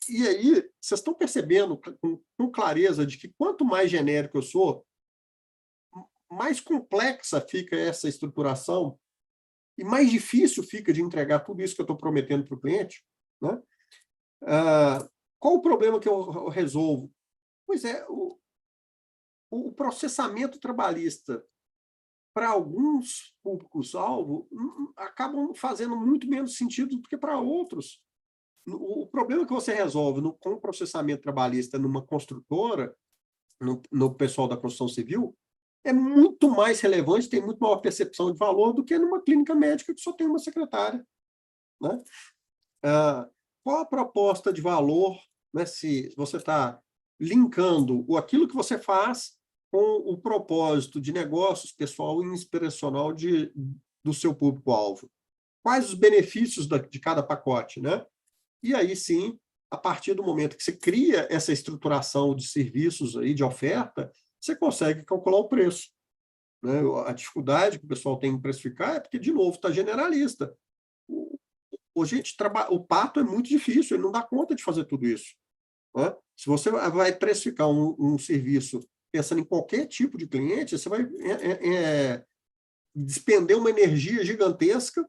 E aí, vocês estão percebendo com clareza de que quanto mais genérico eu sou, mais complexa fica essa estruturação e mais difícil fica de entregar tudo isso que eu estou prometendo para o cliente, né? Qual o problema que eu resolvo? Pois é, o processamento trabalhista para alguns públicos-alvo acabam fazendo muito menos sentido do que para outros. O problema que você resolve com o processamento trabalhista numa construtora, no pessoal da construção civil, é muito mais relevante, tem muito maior percepção de valor do que numa clínica médica que só tem uma secretária, né? Qual a proposta de valor, né, se você está linkando aquilo que você faz com o propósito de negócios pessoal e inspiracional do seu público-alvo? Quais os benefícios de cada pacote, né? E aí sim, a partir do momento que você cria essa estruturação de serviços aí, de oferta, você consegue calcular o preço, né? A dificuldade que o pessoal tem em precificar é porque, de novo, está generalista. O pato é muito difícil, ele não dá conta de fazer tudo isso, né? Se você vai precificar um serviço pensando em qualquer tipo de cliente, você vai despender uma energia gigantesca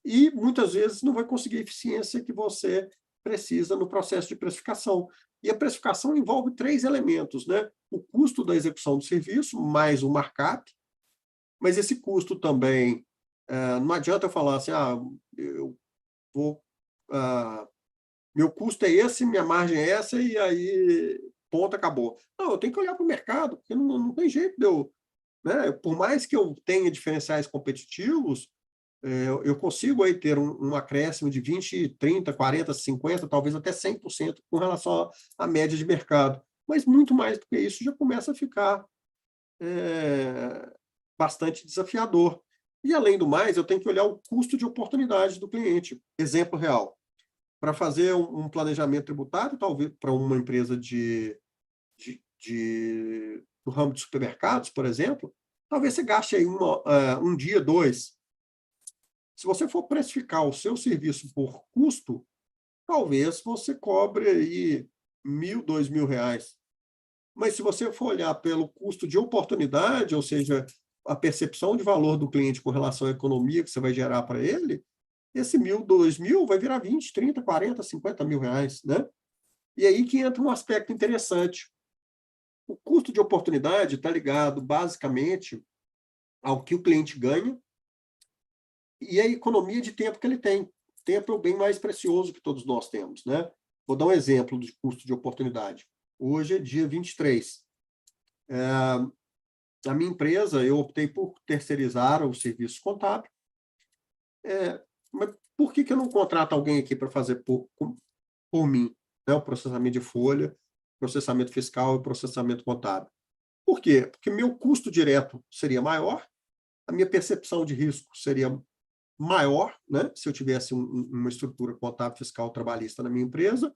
e, muitas vezes, não vai conseguir a eficiência que você precisa no processo de precificação. E a precificação envolve 3 elementos, né? O custo da execução do serviço, mais o markup, mas esse custo também, não adianta eu falar assim, eu vou, meu custo é esse, minha margem é essa, e aí, ponto, acabou. Não, eu tenho que olhar para o mercado, porque não tem jeito de eu... Né? Por mais que eu tenha diferenciais competitivos, eu consigo aí ter um acréscimo de 20, 30, 40, 50, talvez até 100% com relação à média de mercado. Mas muito mais do que isso já começa a ficar bastante desafiador. E, além do mais, eu tenho que olhar o custo de oportunidade do cliente. Exemplo real. Para fazer um planejamento tributário, talvez para uma empresa do ramo de supermercados, por exemplo, talvez você gaste aí um dia, 2. Se você for precificar o seu serviço por custo, talvez você cobre aí R$1.000, R$2.000. Mas se você for olhar pelo custo de oportunidade, ou seja, a percepção de valor do cliente com relação à economia que você vai gerar para ele, esse R$1.000, R$2.000 vai virar 20, 30, 40, 50 mil reais, né? E aí que entra um aspecto interessante. O custo de oportunidade está ligado, basicamente, ao que o cliente ganha e a economia de tempo que ele tem. Tempo é o bem mais precioso que todos nós temos, né? Vou dar um exemplo de custo de oportunidade. Hoje é dia 23. A minha empresa, eu optei por terceirizar o serviço contábil. Mas por que eu não contrato alguém aqui para fazer por mim, né? O processamento de folha, processamento fiscal e processamento contábil? Por quê? Porque meu custo direto seria maior a minha percepção de risco seria maior, né, se eu tivesse uma estrutura contábil, fiscal, trabalhista na minha empresa,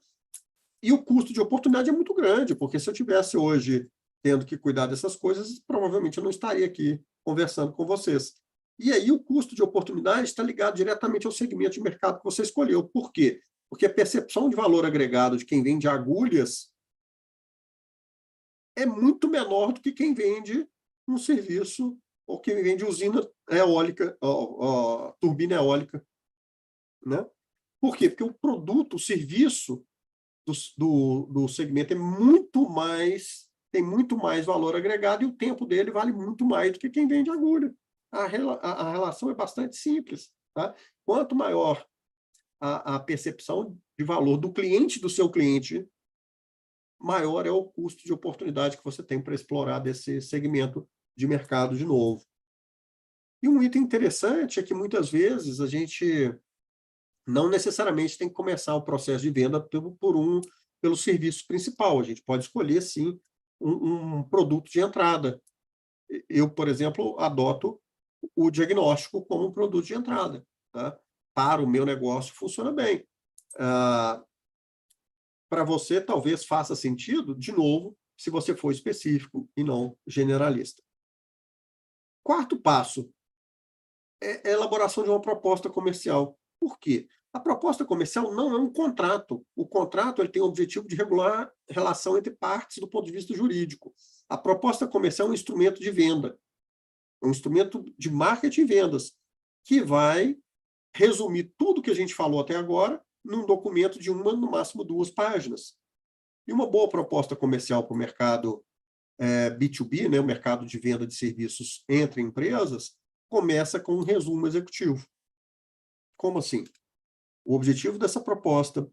e o custo de oportunidade é muito grande, porque se eu tivesse hoje tendo que cuidar dessas coisas, provavelmente eu não estaria aqui conversando com vocês. E aí o custo de oportunidade está ligado diretamente ao segmento de mercado que você escolheu. Por quê? Porque a percepção de valor agregado de quem vende agulhas é muito menor do que quem vende um serviço ou quem vende usina eólica, turbina eólica, né? Por quê? Porque o produto, o serviço do segmento tem muito mais valor agregado e o tempo dele vale muito mais do que quem vende agulha. A relação é bastante simples. Tá? Quanto maior a percepção de valor do seu cliente, maior é o custo de oportunidade que você tem para explorar desse segmento de mercado de novo. E um item interessante é que, muitas vezes, a gente não necessariamente tem que começar o processo de venda pelo serviço principal. A gente pode escolher, sim, um produto de entrada. Eu, por exemplo, adoto o diagnóstico como um produto de entrada. Tá? Para o meu negócio, funciona bem. Para você, talvez faça sentido, de novo, se você for específico e não generalista. Quarto passo é a elaboração de uma proposta comercial. Por quê? A proposta comercial não é um contrato. O contrato ele tem o objetivo de regular a relação entre partes do ponto de vista jurídico. A proposta comercial é um instrumento de venda, é um instrumento de marketing e vendas, que vai resumir tudo que a gente falou até agora num documento de uma, no máximo 2 páginas. E uma boa proposta comercial para o mercado B2B, né, o mercado de venda de serviços entre empresas, começa com um resumo executivo. Como assim? O objetivo dessa proposta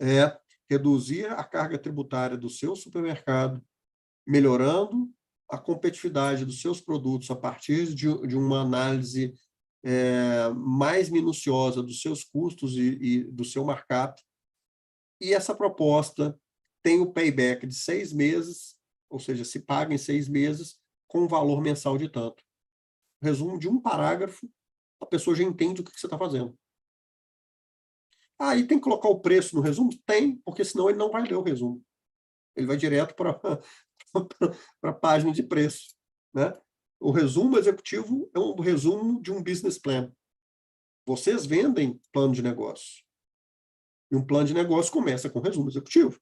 é reduzir a carga tributária do seu supermercado, melhorando a competitividade dos seus produtos a partir de uma análise mais minuciosa dos seus custos e do seu markup. E essa proposta tem o payback de 6 meses, ou seja, se paga em 6 meses, com um valor mensal de tanto. Resumo de um parágrafo, a pessoa já entende o que você está fazendo. Aí tem que colocar o preço no resumo? Tem, porque senão ele não vai ler o resumo. Ele vai direto para a página de preço. Né? O resumo executivo é um resumo de um business plan. Vocês vendem plano de negócio. E um plano de negócio começa com resumo executivo.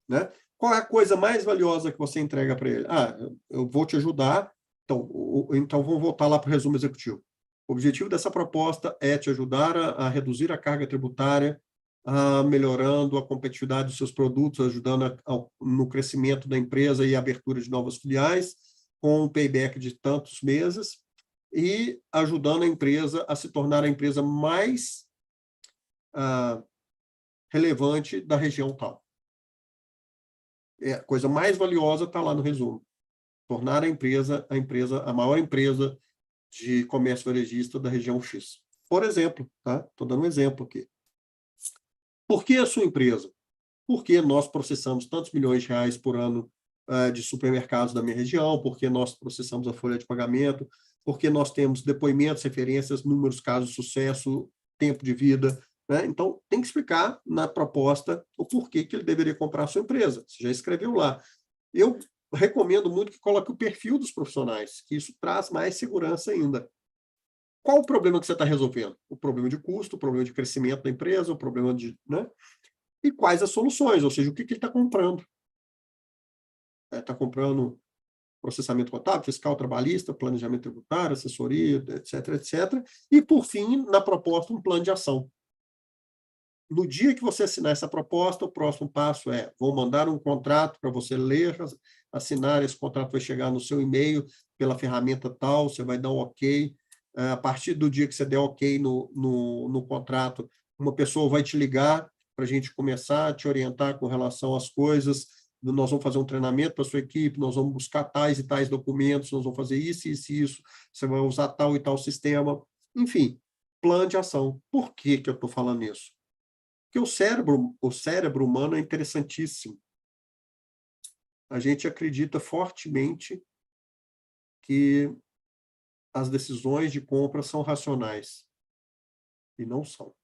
Né? Qual é a coisa mais valiosa que você entrega para ele? Eu vou te ajudar. Então vamos voltar lá para o resumo executivo. O objetivo dessa proposta é te ajudar a reduzir a carga tributária, melhorando a competitividade dos seus produtos, ajudando no crescimento da empresa e a abertura de novas filiais, com um payback de tantos meses, e ajudando a empresa a se tornar a empresa mais relevante da região tal. A coisa mais valiosa está lá no resumo. Tornar a empresa a maior empresa de comércio varejista da região X. Por exemplo, tá? Estou dando um exemplo aqui. Por que a sua empresa? Porque nós processamos tantos milhões de reais por ano de supermercados da minha região, porque nós processamos a folha de pagamento, porque nós temos depoimentos, referências, números, casos de sucesso, tempo de vida. Né? Então, tem que explicar na proposta o porquê que ele deveria comprar a sua empresa. Você já escreveu lá. Eu recomendo muito que coloque o perfil dos profissionais, que isso traz mais segurança ainda. Qual o problema que você está resolvendo? O problema de custo, o problema de crescimento da empresa, o problema de... Né? E quais as soluções, ou seja, o que ele está comprando. Está comprando processamento contábil, fiscal, trabalhista, planejamento tributário, assessoria, etc., etc. E, por fim, na proposta, um plano de ação. No dia que você assinar essa proposta, o próximo passo é: vou mandar um contrato para você ler, assinar. Esse contrato vai chegar no seu e-mail pela ferramenta tal, você vai dar um ok. A partir do dia que você der ok no contrato, uma pessoa vai te ligar para a gente começar a te orientar com relação às coisas. Nós vamos fazer um treinamento para a sua equipe, nós vamos buscar tais e tais documentos, nós vamos fazer isso, isso e isso, você vai usar tal e tal sistema. Enfim, plano de ação. Por que eu estou falando isso? Porque o cérebro humano é interessantíssimo. A gente acredita fortemente que as decisões de compra são racionais. E não são.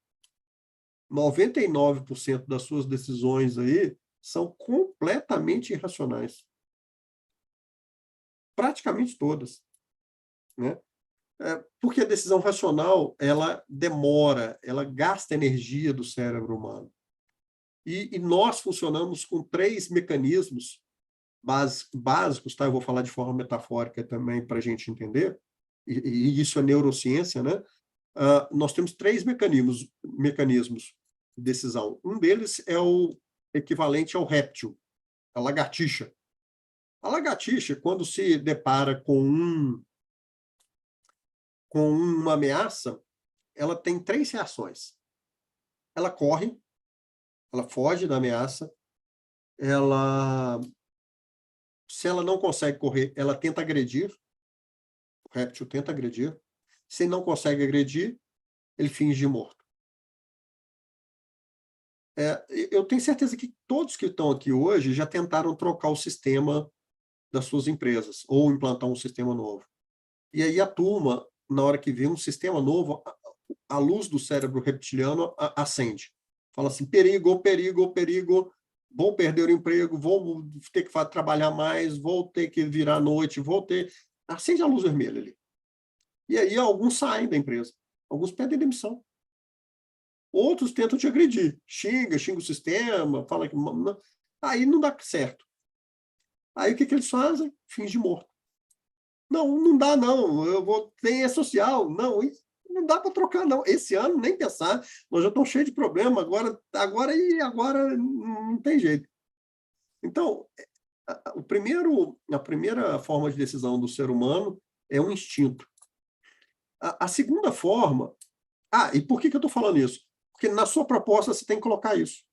99% das suas decisões aí são completamente irracionais. Praticamente todas, né? Porque a decisão racional, ela demora, ela gasta energia do cérebro humano. E nós funcionamos com 3 mecanismos básicos, tá? Eu vou falar de forma metafórica também para a gente entender, e isso é neurociência, né? Nós temos 3 mecanismos de decisão. Um deles é o equivalente ao réptil, a lagartixa. A lagartixa, quando se depara com uma ameaça, ela tem 3 reações. Ela corre, ela foge da ameaça, se ela não consegue correr, ela tenta agredir, o réptil tenta agredir. Se ele não consegue agredir, ele finge morto. Eu tenho certeza que todos que estão aqui hoje já tentaram trocar o sistema das suas empresas, ou implantar um sistema novo. E aí a turma, na hora que vê um sistema novo, a luz do cérebro reptiliano acende. Fala assim, perigo, perigo, perigo, vou perder o emprego, vou ter que trabalhar mais, vou ter que virar à noite, acende a luz vermelha ali. E aí alguns saem da empresa, alguns pedem demissão. Outros tentam te agredir, xinga o sistema, fala que... Aí não dá certo. Aí o que eles fazem? Finge morto. Não dá não, tem social, não, isso não dá para trocar não. Esse ano nem pensar, nós já estamos cheios de problema, agora não tem jeito. Então, a primeira forma de decisão do ser humano é um instinto. A segunda forma... e por que eu estou falando isso? Porque na sua proposta você tem que colocar isso.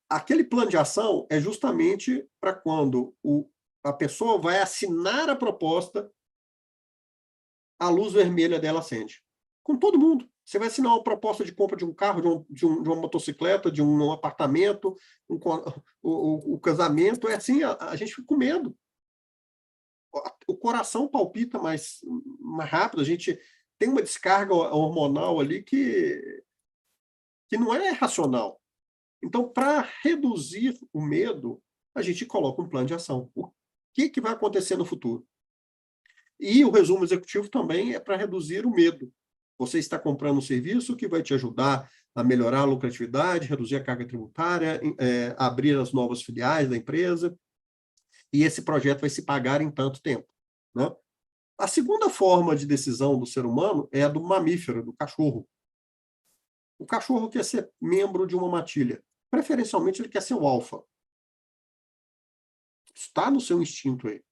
Aquele plano de ação é justamente para quando a pessoa vai assinar a proposta, a luz vermelha dela acende. Com todo mundo. Você vai assinar uma proposta de compra de um carro, de uma motocicleta, de um apartamento, o casamento, é assim, a gente fica com medo. O coração palpita mais rápido, a gente tem uma descarga hormonal ali que não é racional. Então, para reduzir o medo, a gente coloca um plano de ação. O que vai acontecer no futuro? E o resumo executivo também é para reduzir o medo. Você está comprando um serviço que vai te ajudar a melhorar a lucratividade, reduzir a carga tributária, abrir as novas filiais da empresa, e esse projeto vai se pagar em tanto tempo, né? A segunda forma de decisão do ser humano é a do mamífero, do cachorro. O cachorro quer ser membro de uma matilha. Preferencialmente, ele quer ser o alfa. Está no seu instinto aí.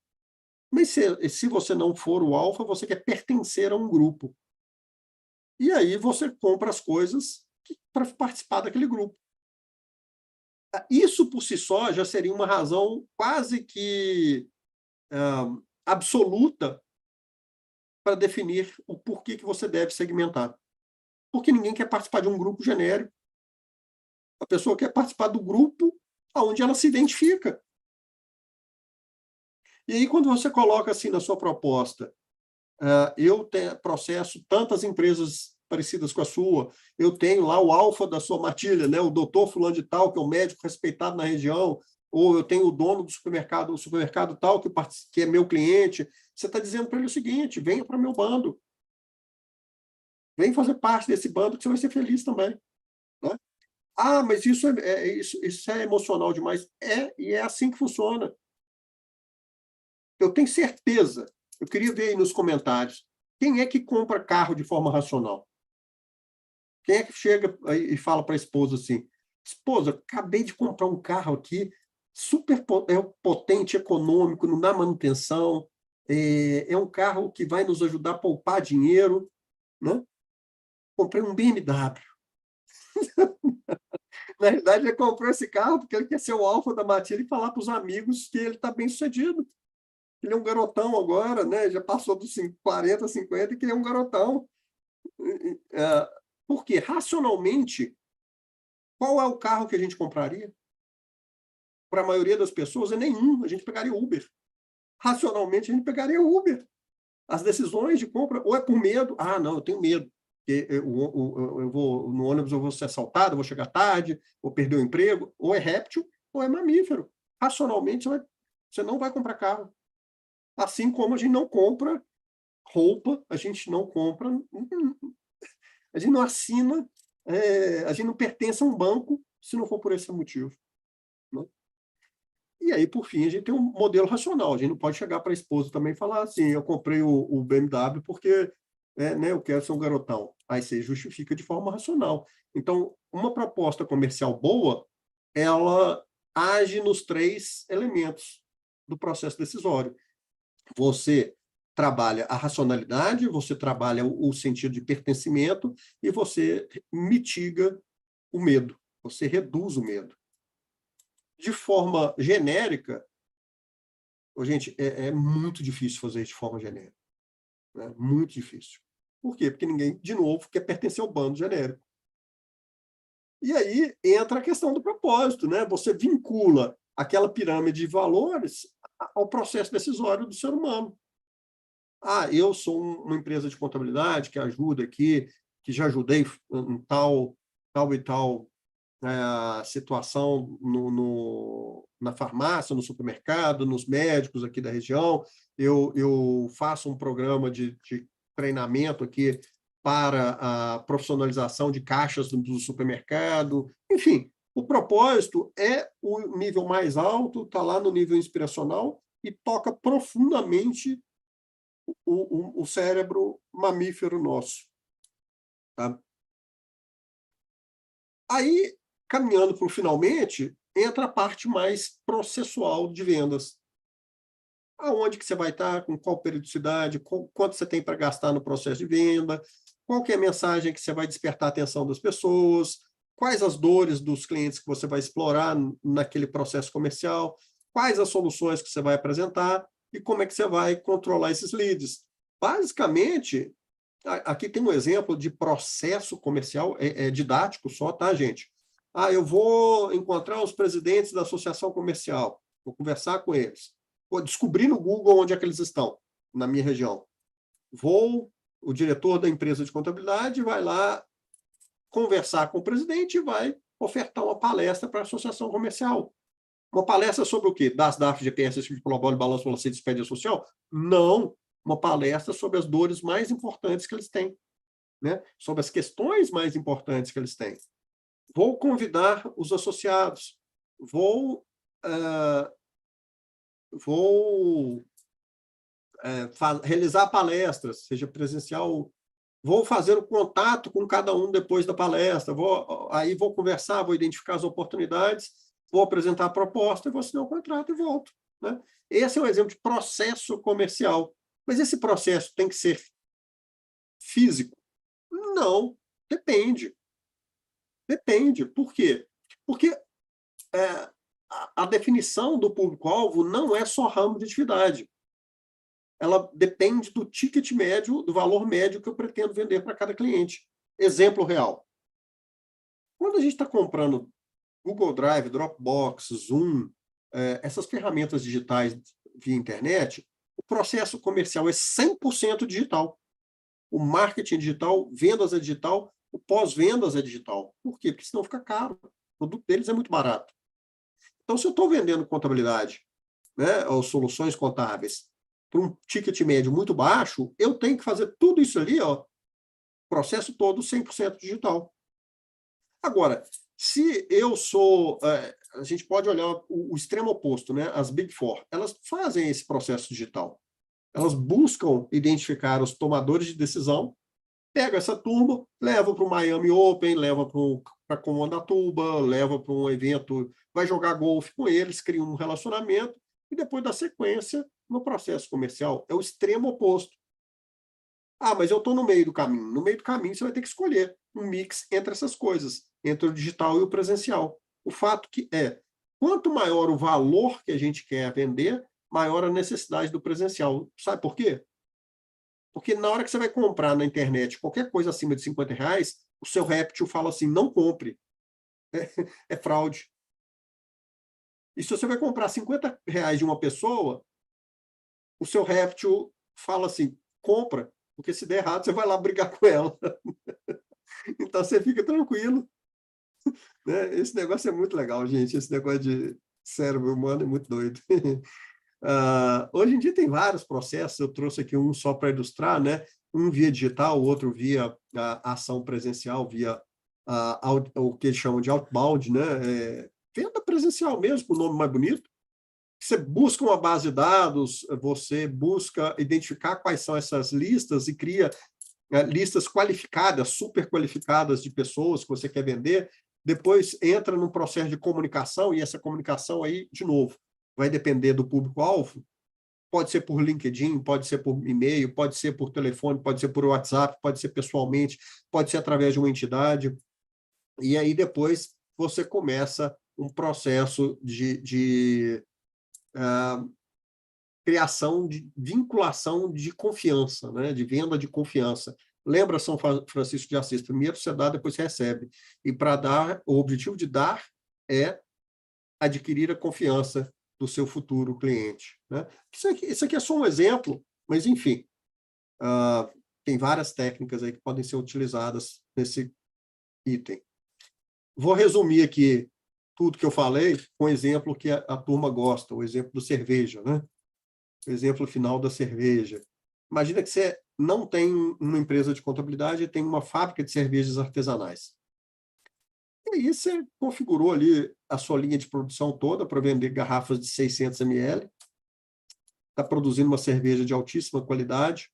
Mas se você não for o alfa, você quer pertencer a um grupo. E aí você compra as coisas para participar daquele grupo. Isso, por si só, já seria uma razão quase que absoluta para definir o porquê que você deve segmentar. Porque ninguém quer participar de um grupo genérico. A pessoa quer participar do grupo onde ela se identifica. E aí, quando você coloca assim na sua proposta, eu processo tantas empresas parecidas com a sua, eu tenho lá o alfa da sua matilha, né? O doutor fulano de tal, que é um médico respeitado na região, ou eu tenho o dono do supermercado, tal, que é meu cliente. Você está dizendo para ele o seguinte, venha para meu bando. Vem fazer parte desse bando que você vai ser feliz também. Né? Mas isso é emocional demais. E é assim que funciona. Eu tenho certeza, eu queria ver aí nos comentários, quem é que compra carro de forma racional? Quem é que chega e fala para a esposa assim, esposa, acabei de comprar um carro aqui, super potente, econômico, não dá manutenção, é um carro que vai nos ajudar a poupar dinheiro, né? Comprei um BMW. Na realidade, ele comprou esse carro porque ele quer ser o alfa da matilha e falar para os amigos que ele está bem sucedido. Ele é um garotão agora, né? Já passou dos 40, 50, e que ele é um garotão. Por quê? Racionalmente, qual é o carro que a gente compraria? Para a maioria das pessoas, é nenhum. A gente pegaria Uber. Racionalmente, a gente pegaria Uber. As decisões de compra, ou é por medo, não, eu tenho medo, porque eu vou, no ônibus eu vou ser assaltado, eu vou chegar tarde, vou perder o emprego, ou é réptil, ou é mamífero. Racionalmente, você não vai comprar carro. Assim como a gente não compra roupa, a gente não compra, a gente não assina, a gente não pertence a um banco se não for por esse motivo. Né? E aí, por fim, a gente tem um modelo racional. A gente não pode chegar para a esposa também e falar assim, eu comprei o BMW porque né, eu quero ser um garotão. Aí você justifica de forma racional. Então, uma proposta comercial boa, ela age nos 3 elementos do processo decisório. Você trabalha a racionalidade, você trabalha o sentido de pertencimento e você mitiga o medo, você reduz o medo. De forma genérica, gente, é muito difícil fazer isso de forma genérica. Né? Muito difícil. Por quê? Porque ninguém, de novo, quer pertencer ao bando genérico. E aí entra a questão do propósito. Né? Você vincula aquela pirâmide de valores ao processo decisório do ser humano. Eu sou uma empresa de contabilidade que ajuda aqui, que já ajudei em tal e tal situação na farmácia, no supermercado, nos médicos aqui da região. Eu faço um programa de treinamento aqui para a profissionalização de caixas do supermercado. Enfim, o propósito é o nível mais alto, está lá no nível inspiracional e toca profundamente o cérebro mamífero nosso. Tá? Aí, caminhando para o finalmente, entra a parte mais processual de vendas. Aonde que você vai estar, com qual periodicidade, quanto você tem para gastar no processo de venda, qual que é a mensagem que você vai despertar a atenção das pessoas, quais as dores dos clientes que você vai explorar naquele processo comercial, quais as soluções que você vai apresentar e como é que você vai controlar esses leads. Basicamente, aqui tem um exemplo de processo comercial, didático só, tá, gente? Eu vou encontrar os presidentes da associação comercial, vou conversar com eles, vou descobrir no Google onde é que eles estão, na minha região. O diretor da empresa de contabilidade vai lá conversar com o presidente e vai ofertar uma palestra para a associação comercial. Uma palestra sobre o quê? Das DAF, GPS, de colabora, balanço, balanceio, despedida social? Não. Uma palestra sobre as dores mais importantes que eles têm, né? Sobre as questões mais importantes que eles têm. Vou convidar os associados, vou realizar palestras, seja presencial, vou fazer o contato com cada um depois da palestra, vou conversar, vou identificar as oportunidades, vou apresentar a proposta, vou assinar o contrato e volto. Né? Esse é um exemplo de processo comercial. Mas esse processo tem que ser físico? Não, depende. Depende. Por quê? Porque a definição do público-alvo não é só ramo de atividade. Ela depende do ticket médio, do valor médio que eu pretendo vender para cada cliente. Exemplo real. Quando a gente está comprando Google Drive, Dropbox, Zoom, essas ferramentas digitais via internet, o processo comercial é 100% digital. O marketing é digital, vendas é digital, o pós-vendas é digital. Por quê? Porque senão fica caro. O produto deles é muito barato. Então, se eu estou vendendo contabilidade, né, ou soluções contábeis, para um ticket médio muito baixo, eu tenho que fazer tudo isso ali, processo todo 100% digital. Agora, se eu sou... a gente pode olhar o extremo oposto, né? As Big Four, elas fazem esse processo digital. Elas buscam identificar os tomadores de decisão, pega essa turma, leva para o Miami Open, leva para Comandatuba, leva para um evento, vai jogar golfe com eles, cria um relacionamento e depois dá sequência no processo comercial. É o extremo oposto. Mas eu estou no meio do caminho. No meio do caminho você vai ter que escolher um mix entre essas coisas, entre o digital e o presencial. O fato que quanto maior o valor que a gente quer vender, maior a necessidade do presencial. Sabe por quê? Porque na hora que você vai comprar na internet qualquer coisa acima de R$50, o seu réptil fala assim, não compre. É fraude. E se você vai comprar R$50 de uma pessoa, o seu réptil fala assim, compra, porque se der errado, você vai lá brigar com ela. Então, você fica tranquilo, né? Esse negócio é muito legal, gente. Esse negócio de cérebro humano é muito doido. Hoje em dia tem vários processos, eu trouxe aqui um só para ilustrar, né? Um via digital, o outro via ação presencial, via o que eles chamam de outbound, né? Venda presencial mesmo, com o nome mais bonito. Você busca uma base de dados, você busca identificar quais são essas listas e cria listas qualificadas, super qualificadas de pessoas que você quer vender. Depois entra num processo de comunicação, e essa comunicação aí, de novo, vai depender do público-alvo. Pode ser por LinkedIn, pode ser por e-mail, pode ser por telefone, pode ser por WhatsApp, pode ser pessoalmente, pode ser através de uma entidade. E aí depois você começa um processo de criação, de vinculação de confiança, né? De venda de confiança. Lembra São Francisco de Assis? Primeiro você dá, depois você recebe. E para dar, o objetivo de dar é adquirir a confiança do seu futuro cliente, né? Isso aqui é só um exemplo, mas, enfim, tem várias técnicas aí que podem ser utilizadas nesse item. Vou resumir aqui tudo que eu falei com o exemplo que a turma gosta, o exemplo do cerveja, né? O exemplo final da cerveja. Imagina que você não tem uma empresa de contabilidade e tem uma fábrica de cervejas artesanais. E aí você configurou ali a sua linha de produção toda para vender garrafas de 600 ml, está produzindo uma cerveja de altíssima qualidade,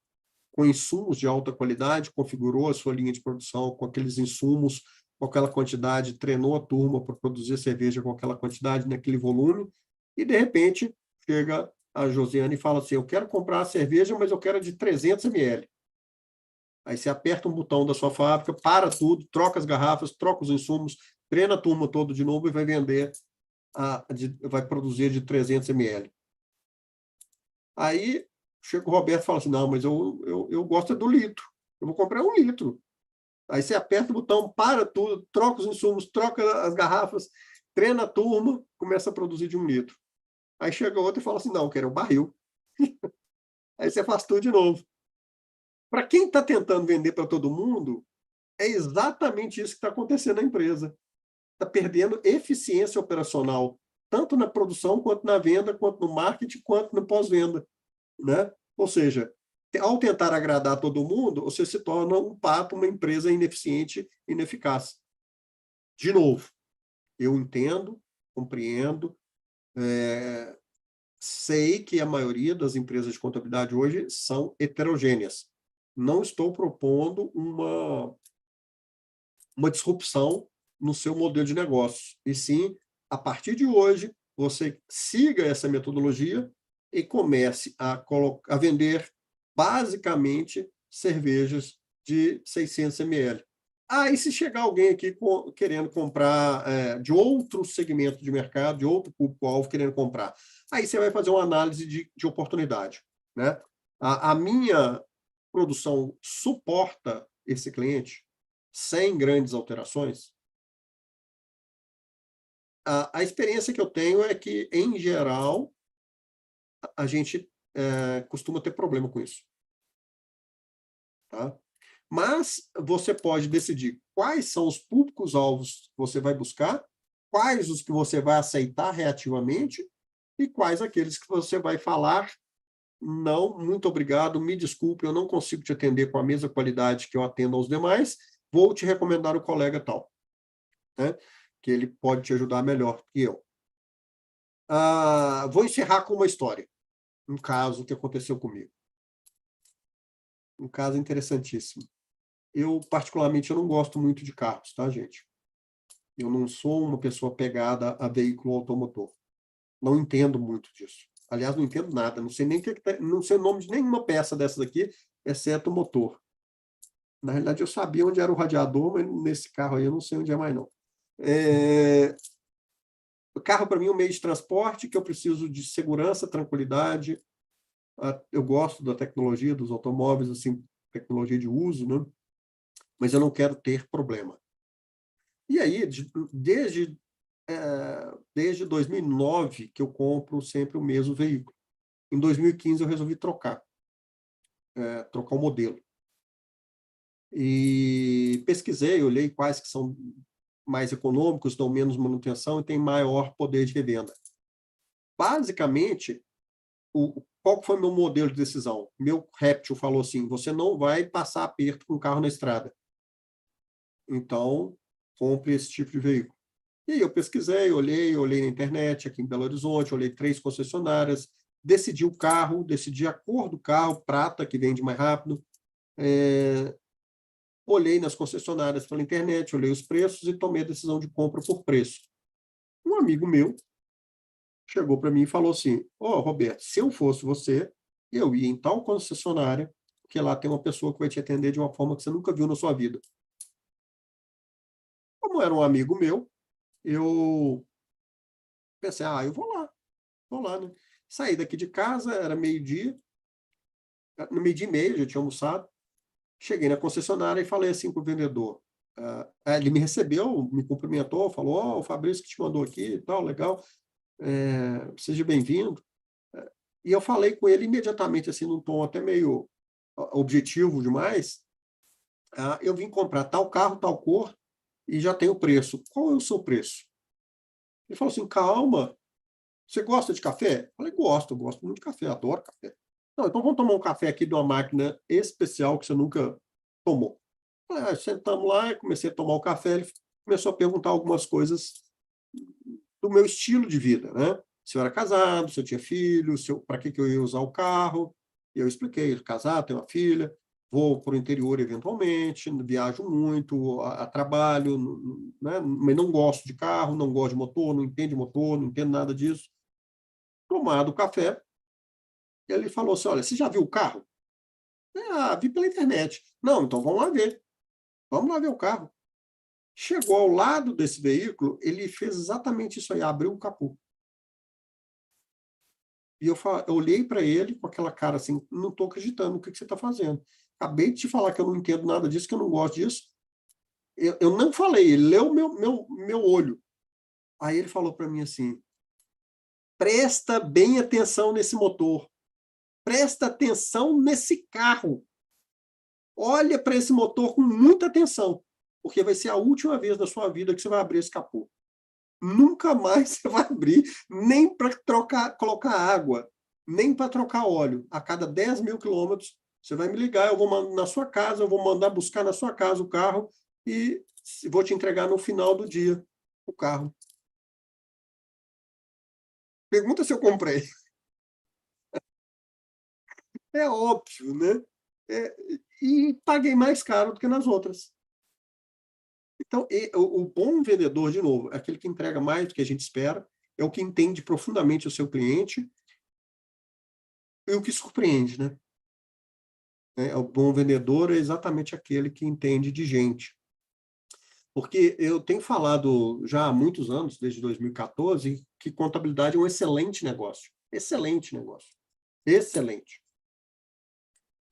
com insumos de alta qualidade, configurou a sua linha de produção com aqueles insumos, com aquela quantidade, treinou a turma para produzir cerveja com aquela quantidade, naquele volume, e, de repente, chega a Josiane e fala assim, eu quero comprar a cerveja, mas eu quero de 300 ml. Aí você aperta um botão da sua fábrica, para tudo, troca as garrafas, troca os insumos, treina a turma toda de novo e vai vender, vai produzir de 300 ml. Aí chega o Roberto e fala assim, não, mas eu gosto do litro, eu vou comprar 1 litro. Aí você aperta o botão, para tudo, troca os insumos, troca as garrafas, treina a turma, começa a produzir de 1 litro. Aí chega outro e fala assim, não, eu quero um barril. Aí você faz tudo de novo. Para quem está tentando vender para todo mundo, é exatamente isso que está acontecendo na empresa. Está perdendo eficiência operacional, tanto na produção, quanto na venda, quanto no marketing, quanto no pós-venda, né? Ou seja, ao tentar agradar todo mundo, você se torna um pato, uma empresa ineficiente, ineficaz. De novo, eu entendo, compreendo, sei que a maioria das empresas de contabilidade hoje são heterogêneas. Não estou propondo uma disrupção no seu modelo de negócio. E sim, a partir de hoje, você siga essa metodologia e comece a vender, basicamente, cervejas de 600 ml. E se chegar alguém aqui querendo comprar de outro segmento de mercado, de outro público-alvo querendo comprar, aí você vai fazer uma análise de oportunidade, né? A minha produção suporta esse cliente sem grandes alterações? A experiência que eu tenho é que, em geral, a gente costuma ter problema com isso. Tá? Mas você pode decidir quais são os públicos-alvos que você vai buscar, quais os que você vai aceitar reativamente e quais aqueles que você vai falar não, muito obrigado, me desculpe, eu não consigo te atender com a mesma qualidade que eu atendo aos demais, vou te recomendar o colega tal, né? Que ele pode te ajudar melhor que eu. Vou encerrar com uma história, um caso que aconteceu comigo. Um caso interessantíssimo. Eu, particularmente, eu não gosto muito de carros, tá, gente? Eu não sou uma pessoa pegada a veículo automotor. Não entendo muito disso. Aliás, não entendo nada. Não sei nem não sei o nome de nenhuma peça dessas aqui, exceto o motor. Na realidade, eu sabia onde era o radiador, mas nesse carro aí eu não sei onde é mais, não. O carro, para mim, é um meio de transporte que eu preciso de segurança, tranquilidade. Eu gosto da tecnologia dos automóveis, assim, tecnologia de uso, né? Mas eu não quero ter problema. E aí, desde 2009 que eu compro sempre o mesmo veículo. Em 2015 eu resolvi trocar. trocar o modelo. E pesquisei, olhei quais que são mais econômicos, dão menos manutenção e têm maior poder de revenda. Basicamente, qual foi o meu modelo de decisão? Meu réptil falou assim, você não vai passar aperto com o carro na estrada. Então, compre esse tipo de veículo. E aí eu pesquisei, olhei na internet, aqui em Belo Horizonte, olhei 3 concessionárias, decidi o carro, decidi a cor do carro, prata, que vende mais rápido, olhei nas concessionárias pela internet, olhei os preços e tomei a decisão de compra por preço. Um amigo meu chegou para mim e falou assim, Roberto, se eu fosse você, eu ia em tal concessionária, porque lá tem uma pessoa que vai te atender de uma forma que você nunca viu na sua vida. Como era um amigo meu, eu pensei, eu vou lá, né? Saí daqui de casa, era meio-dia, no meio-dia e meio, já tinha almoçado, cheguei na concessionária e falei assim para o vendedor, ele me recebeu, me cumprimentou, falou, o Fabrício que te mandou aqui e tal, legal, seja bem-vindo. E eu falei com ele imediatamente, assim, num tom até meio objetivo demais, eu vim comprar tal carro, tal cor, e já tem o preço. Qual é o seu preço? Ele falou assim, calma, você gosta de café? Eu falei, gosto muito de café, adoro café. Não, então vamos tomar um café aqui de uma máquina especial que você nunca tomou. Sentamos lá e comecei a tomar o café, ele começou a perguntar algumas coisas do meu estilo de vida, né? Se eu era casado, se eu tinha filho, para que eu ia usar o carro. E eu expliquei, casado, tenho uma filha, vou para o interior eventualmente, viajo muito, a trabalho, né? Mas não gosto de carro, não gosto de motor, não entendo nada disso. Tomado o café, ele falou assim, olha, você já viu o carro? Vi pela internet. Não, então vamos lá ver o carro. Chegou ao lado desse veículo, ele fez exatamente isso aí, abriu o capô. E eu olhei para ele com aquela cara assim, não estou acreditando, o que você está fazendo? Acabei de te falar que eu não entendo nada disso, que eu não gosto disso. Eu não falei, ele leu meu olho. Aí ele falou para mim assim, presta bem atenção nesse motor, presta atenção nesse carro. Olha para esse motor com muita atenção, porque vai ser a última vez da sua vida que você vai abrir esse capô. Nunca mais você vai abrir, nem para colocar água, nem para trocar óleo. A cada 10 mil quilômetros, você vai me ligar, eu vou mandar na sua casa, eu vou mandar buscar na sua casa o carro e vou te entregar no final do dia o carro. Pergunta se eu comprei. É óbvio, né? E paguei mais caro do que nas outras. Então, o bom vendedor, de novo, é aquele que entrega mais do que a gente espera, é o que entende profundamente o seu cliente e o que surpreende, né? O bom vendedor é exatamente aquele que entende de gente. Porque eu tenho falado já há muitos anos, desde 2014, que contabilidade é um excelente negócio. Excelente negócio. Excelente.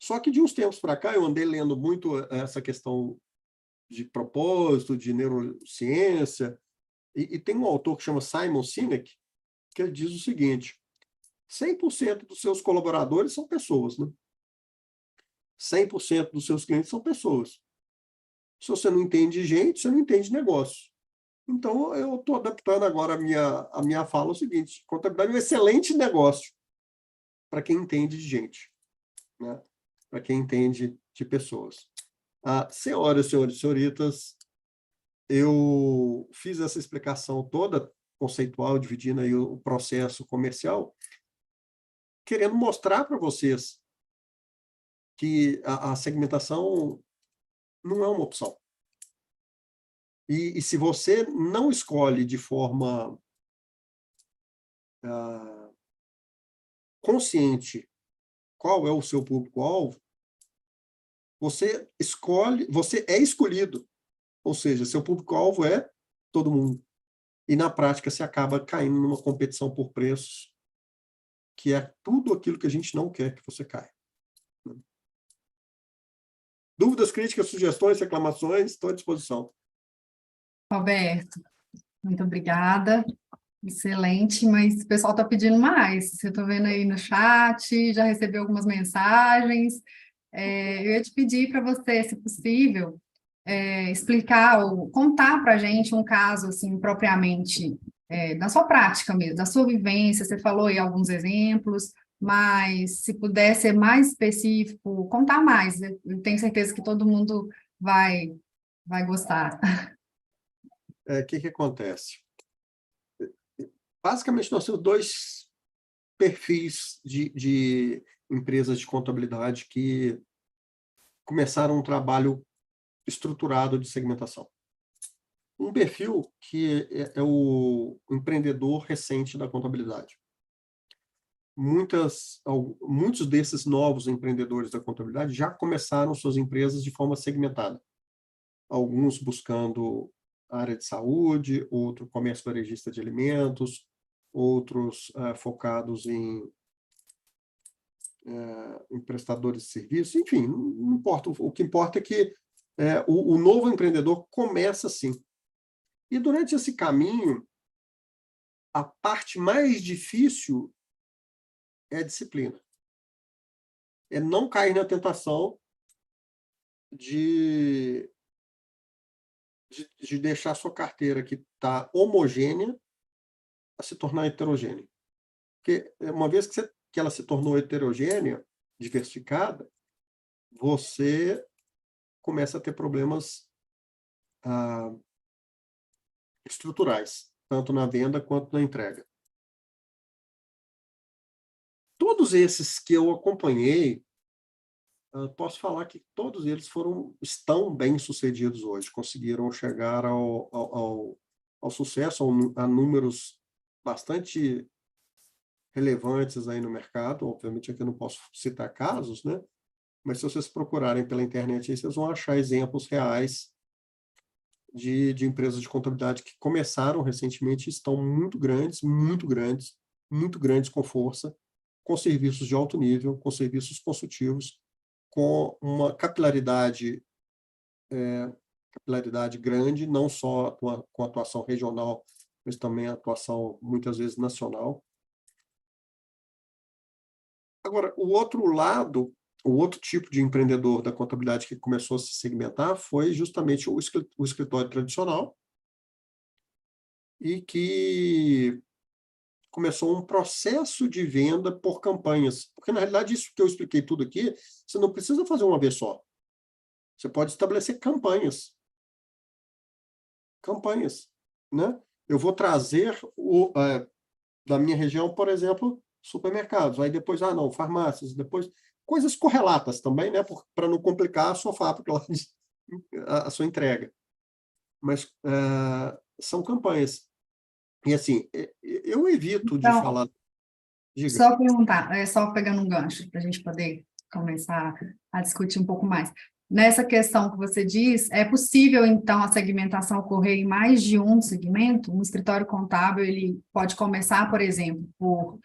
Só que de uns tempos para cá, eu andei lendo muito essa questão de propósito, de neurociência, e tem um autor que chama Simon Sinek, que ele diz o seguinte, 100% dos seus colaboradores são pessoas, né? 100% dos seus clientes são pessoas. Se você não entende gente, você não entende negócio. Então, eu estou adaptando agora a minha fala ao seguinte, contabilidade é um excelente negócio para quem entende de gente, né? Para quem entende de pessoas. Senhoras, senhores e senhoritas, eu fiz essa explicação toda conceitual, dividindo aí o processo comercial, querendo mostrar para vocês que a segmentação não é uma opção. E se você não escolhe de forma consciente qual é o seu público-alvo, você é escolhido. Ou seja, seu público-alvo é todo mundo. E, na prática, você acaba caindo numa competição por preços, que é tudo aquilo que a gente não quer que você caia. Dúvidas, críticas, sugestões, reclamações, estou à disposição. Roberto, muito obrigada. Excelente, mas o pessoal está pedindo mais. Eu estou vendo aí no chat, já recebeu algumas mensagens. eu ia te pedir para você, se possível, explicar ou contar para a gente um caso, assim, propriamente, da sua prática mesmo, da sua vivência. Você falou aí alguns exemplos, mas se puder ser mais específico, contar mais. Eu tenho certeza que todo mundo vai gostar. O que acontece? Basicamente, nós temos dois perfis de empresas de contabilidade que começaram um trabalho estruturado de segmentação. Um perfil que é o empreendedor recente da contabilidade. Muitos desses novos empreendedores da contabilidade já começaram suas empresas de forma segmentada. Alguns buscando a área de saúde, outro comércio varejista de alimentos, outros focados em prestadores de serviços, enfim, não importa. O que importa é que o novo empreendedor começa assim. E durante esse caminho, a parte mais difícil é a disciplina. É não cair na tentação de deixar a sua carteira que está homogênea a se tornar heterogênea. Porque uma vez que ela se tornou heterogênea, diversificada, você começa a ter problemas estruturais, tanto na venda quanto na entrega. Todos esses que eu acompanhei, posso falar que todos eles estão bem-sucedidos hoje, conseguiram chegar ao sucesso, a números bastante relevantes aí no mercado. Obviamente, aqui eu não posso citar casos, né? Mas se vocês procurarem pela internet, aí vocês vão achar exemplos reais de empresas de contabilidade que começaram recentemente e estão muito grandes, muito grandes, muito grandes com força, com serviços de alto nível, com serviços consultivos, com uma capilaridade grande, não só com atuação regional, mas também atuação, muitas vezes, nacional. Agora, o outro tipo de empreendedor da contabilidade que começou a se segmentar foi justamente o escritório tradicional, e que começou um processo de venda por campanhas. Porque, na realidade, isso que eu expliquei tudo aqui, você não precisa fazer uma vez só. Você pode estabelecer campanhas. Campanhas, né? Eu vou trazer da minha região, por exemplo, supermercados. Aí depois, não, farmácias, depois coisas correlatas também, né? Para não complicar a sua fábrica, a sua entrega. Mas são campanhas. E assim, eu evito de falar. Diga. Só perguntar, só pegando um gancho para a gente poder começar a discutir um pouco mais. Nessa questão que você diz, é possível, então, a segmentação ocorrer em mais de um segmento? Um escritório contábil, ele pode começar, por exemplo, por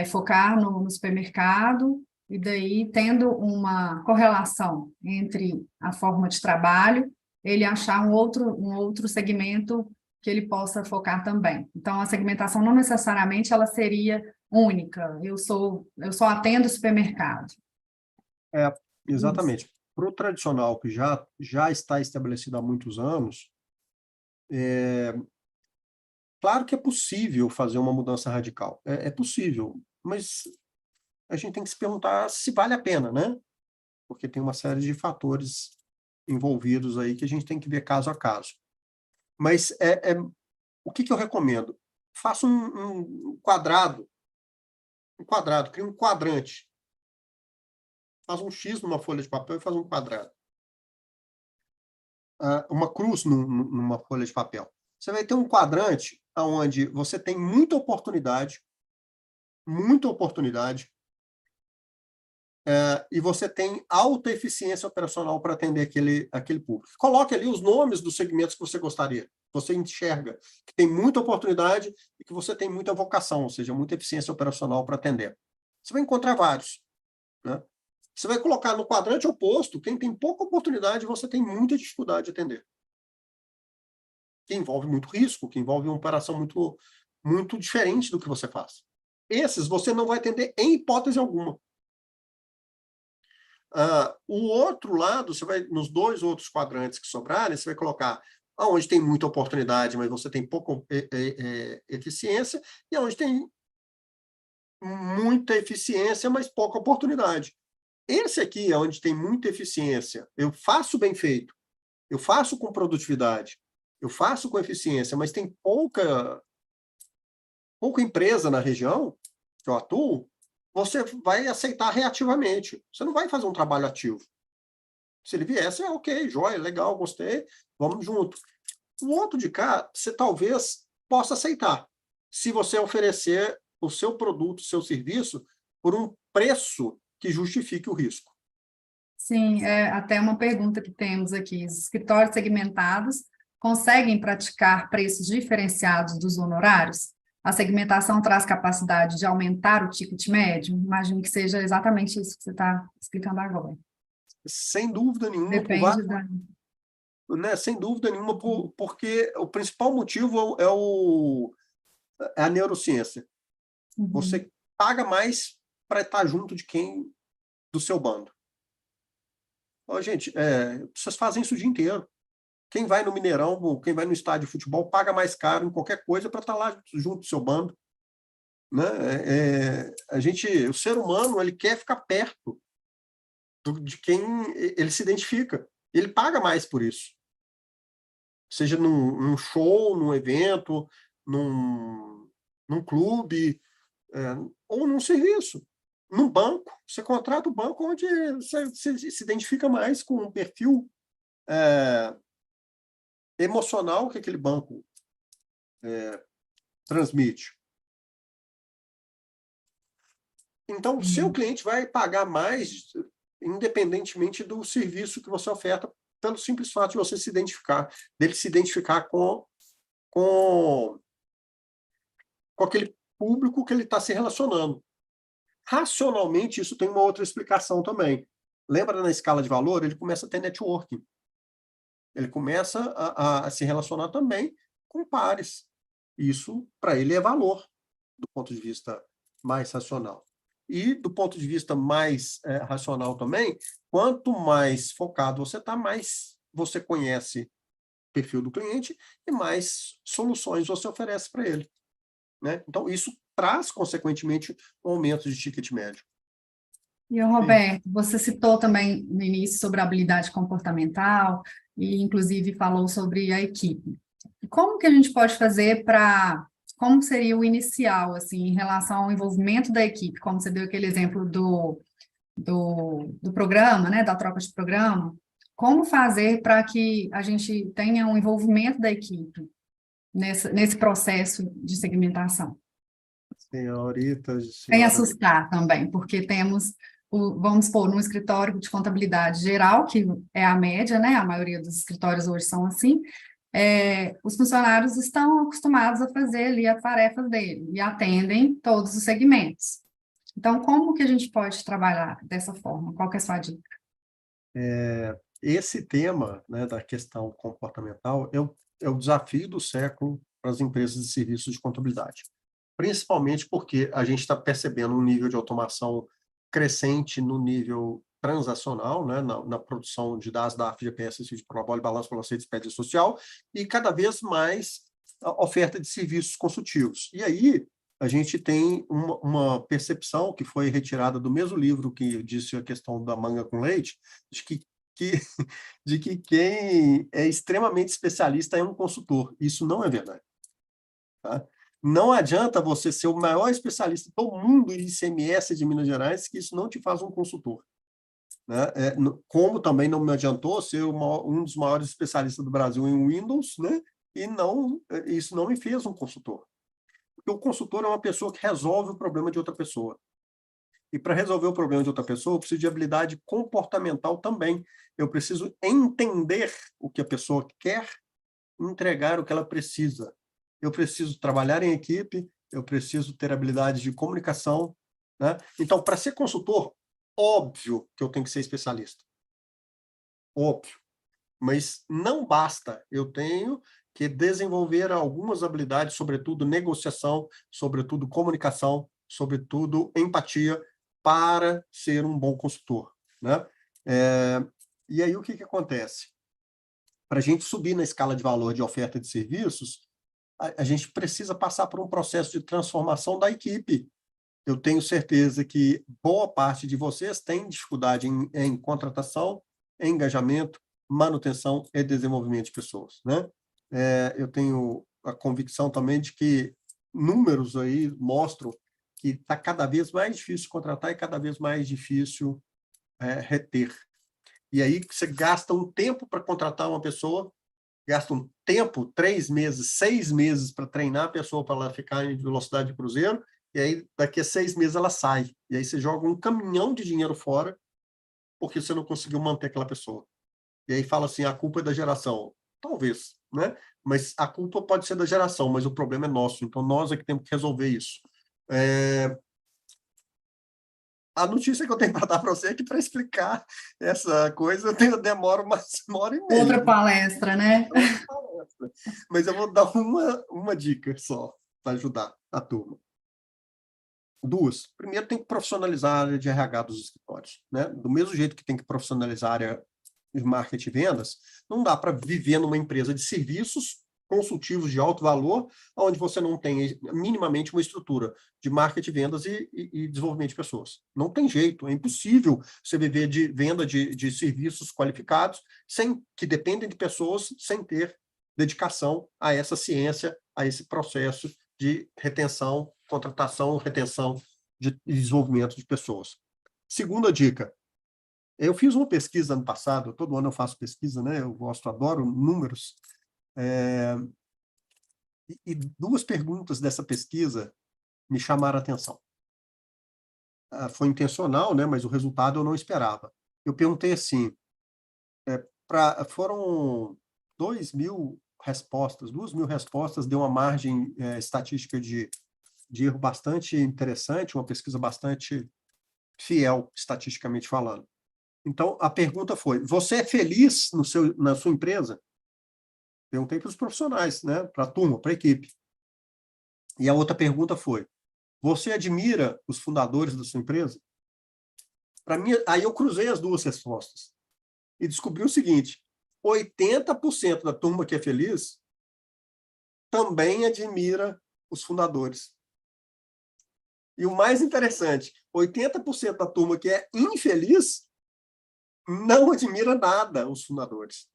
focar no supermercado, e daí, tendo uma correlação entre a forma de trabalho, ele achar um outro segmento que ele possa focar também. Então, a segmentação não necessariamente ela seria única. Eu só atendo supermercado. Exatamente. Para o tradicional, que já está estabelecido há muitos anos, claro que é possível fazer uma mudança radical. É possível, mas a gente tem que se perguntar se vale a pena, né? Porque tem uma série de fatores envolvidos aí que a gente tem que ver caso a caso. Mas o que eu recomendo? Faça um quadrado. Crie um quadrante. Faz um X numa folha de papel e faz um quadrado. Uma cruz numa folha de papel. Você vai ter um quadrante onde você tem muita oportunidade, e você tem alta eficiência operacional para atender aquele público. Coloque ali os nomes dos segmentos que você gostaria. Você enxerga que tem muita oportunidade e que você tem muita vocação, ou seja, muita eficiência operacional para atender. Você vai encontrar vários, né? Você vai colocar no quadrante oposto, quem tem pouca oportunidade, você tem muita dificuldade de atender. Que envolve muito risco, que envolve uma operação muito, muito diferente do que você faz. Esses você não vai atender em hipótese alguma. O outro lado, você vai, nos 2 outros quadrantes que sobrarem, você vai colocar onde tem muita oportunidade, mas você tem pouca eficiência, e onde tem muita eficiência, mas pouca oportunidade. Esse aqui é onde tem muita eficiência. Eu faço bem feito, eu faço com produtividade, eu faço com eficiência, mas tem pouca empresa na região que eu atuo, você vai aceitar reativamente. Você não vai fazer um trabalho ativo. Se ele viesse, ok, joia, legal, gostei, vamos junto. O outro de cá, você talvez possa aceitar, se você oferecer o seu produto, o seu serviço, por um preço que justifique o risco. Sim, é até uma pergunta que temos aqui. Os escritórios segmentados conseguem praticar preços diferenciados dos honorários? A segmentação traz capacidade de aumentar o ticket médio? Imagino que seja exatamente isso que você está explicando agora. Sem dúvida nenhuma, Depende da... sem dúvida nenhuma, porque o principal motivo é a neurociência. Uhum. Você paga mais para estar junto do seu bando. Gente, vocês fazem isso o dia inteiro. Quem vai no Mineirão, quem vai no estádio de futebol, paga mais caro em qualquer coisa para estar lá junto do seu bando. Né? O ser humano, ele quer ficar perto de quem ele se identifica. Ele paga mais por isso. Seja num show, num evento, num clube, ou num serviço. Num banco, você contrata o banco onde você se identifica mais com um perfil emocional que aquele banco transmite. Então, o seu cliente vai pagar mais, independentemente do serviço que você oferta, pelo simples fato de você dele se identificar com aquele público que ele está se relacionando. Racionalmente, isso tem uma outra explicação também. Lembra na escala de valor? Ele começa a ter networking. Ele começa a se relacionar também com pares. Isso, para ele, é valor, do ponto de vista mais racional. E, do ponto de vista mais racional também, quanto mais focado você está, mais você conhece o perfil do cliente e mais soluções você oferece para ele. Né? Então, isso traz, consequentemente, um aumento de ticket médio. E, Roberto, você citou também no início sobre a habilidade comportamental e, inclusive, falou sobre a equipe. Como que a gente pode fazer como seria o inicial, assim, em relação ao envolvimento da equipe? Como você deu aquele exemplo do programa, né, da troca de programa. Como fazer para que a gente tenha um envolvimento da equipe nesse processo de segmentação? Senhorita. Sem assustar também, porque temos, vamos supor, num escritório de contabilidade geral, que é a média, né? A maioria dos escritórios hoje são assim, os funcionários estão acostumados a fazer ali as tarefas dele e atendem todos os segmentos. Então, como que a gente pode trabalhar dessa forma? Qual que é a sua dica? Esse tema, né, da questão comportamental é o desafio do século para as empresas de serviços de contabilidade. Principalmente porque a gente está percebendo um nível de automação crescente no nível transacional, né, na produção de dados da FGPS, de prolabore, balanço, balancete, despesa social, e cada vez mais a oferta de serviços consultivos. E aí a gente tem uma percepção que foi retirada do mesmo livro que disse a questão da manga com leite, de que quem é extremamente especialista é um consultor. Isso não é verdade. Tá? Não adianta você ser o maior especialista do mundo em ICMS de Minas Gerais, que isso não te faz um consultor. Né? Como também não me adiantou ser um dos maiores especialistas do Brasil em Windows, né? E isso não me fez um consultor. Porque o consultor é uma pessoa que resolve o problema de outra pessoa. E para resolver o problema de outra pessoa, eu preciso de habilidade comportamental também. Eu preciso entender o que a pessoa quer, entregar o que ela precisa. Eu preciso trabalhar em equipe, eu preciso ter habilidade de comunicação. Né? Então, para ser consultor, óbvio que eu tenho que ser especialista. Óbvio. Mas não basta. Eu tenho que desenvolver algumas habilidades, sobretudo negociação, sobretudo comunicação, sobretudo empatia, para ser um bom consultor. Né? E aí, o que acontece? Para a gente subir na escala de valor de oferta de serviços, a gente precisa passar por um processo de transformação da equipe. Eu tenho certeza que boa parte de vocês tem dificuldade em contratação, engajamento, manutenção e desenvolvimento de pessoas, né? Eu tenho a convicção também de que números aí mostram que está cada vez mais difícil contratar e cada vez mais difícil reter. E aí você gasta um tempo para contratar uma pessoa, gasta um tempo, 3 meses, 6 meses para treinar a pessoa para ela ficar em velocidade de cruzeiro, e aí daqui a 6 meses ela sai. E aí você joga um caminhão de dinheiro fora porque você não conseguiu manter aquela pessoa. E aí fala assim, a culpa é da geração. Talvez, né? Mas a culpa pode ser da geração, mas o problema é nosso. Então, nós é que temos que resolver isso. A notícia que eu tenho para dar para você é que, para explicar essa coisa, eu demoro uma hora e meia. Outra palestra, né? Mas eu vou dar uma dica só para ajudar a turma. 2. Primeiro, tem que profissionalizar a área de RH dos escritórios, né? Do mesmo jeito que tem que profissionalizar a área de marketing e vendas, não dá para viver numa empresa de serviços consultivos de alto valor, onde você não tem minimamente uma estrutura de marketing, vendas e desenvolvimento de pessoas. Não tem jeito, é impossível você viver de venda de serviços qualificados, que dependem de pessoas, sem ter dedicação a essa ciência, a esse processo de retenção, contratação, retenção de desenvolvimento de pessoas. Segunda dica, eu fiz uma pesquisa ano passado, todo ano eu faço pesquisa, né? Eu adoro números. E 2 perguntas dessa pesquisa me chamaram a atenção. Foi intencional, né? Mas o resultado eu não esperava. Eu perguntei assim, foram 2.000 respostas, 2.000 respostas, deu uma margem estatística de erro bastante interessante, uma pesquisa bastante fiel, estatisticamente falando. Então, a pergunta foi, você é feliz na sua empresa? Perguntei para os profissionais, né? Para a turma, para a equipe. E a outra pergunta foi, você admira os fundadores da sua empresa? Para mim, aí eu cruzei as 2 respostas e descobri o seguinte, 80% da turma que é feliz também admira os fundadores. E o mais interessante, 80% da turma que é infeliz não admira nada os fundadores.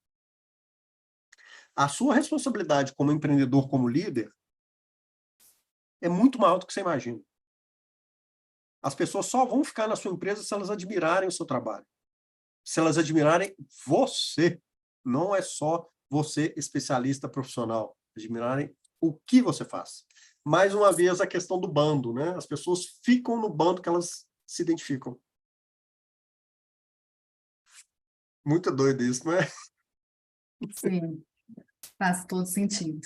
A sua responsabilidade como empreendedor, como líder, é muito maior do que você imagina. As pessoas só vão ficar na sua empresa se elas admirarem o seu trabalho. Se elas admirarem você. Não é só você, especialista profissional. Admirarem o que você faz. Mais uma vez, a questão do bando, né? As pessoas ficam no bando que elas se identificam. Muito doido isso, não é? Sim, faz todo sentido.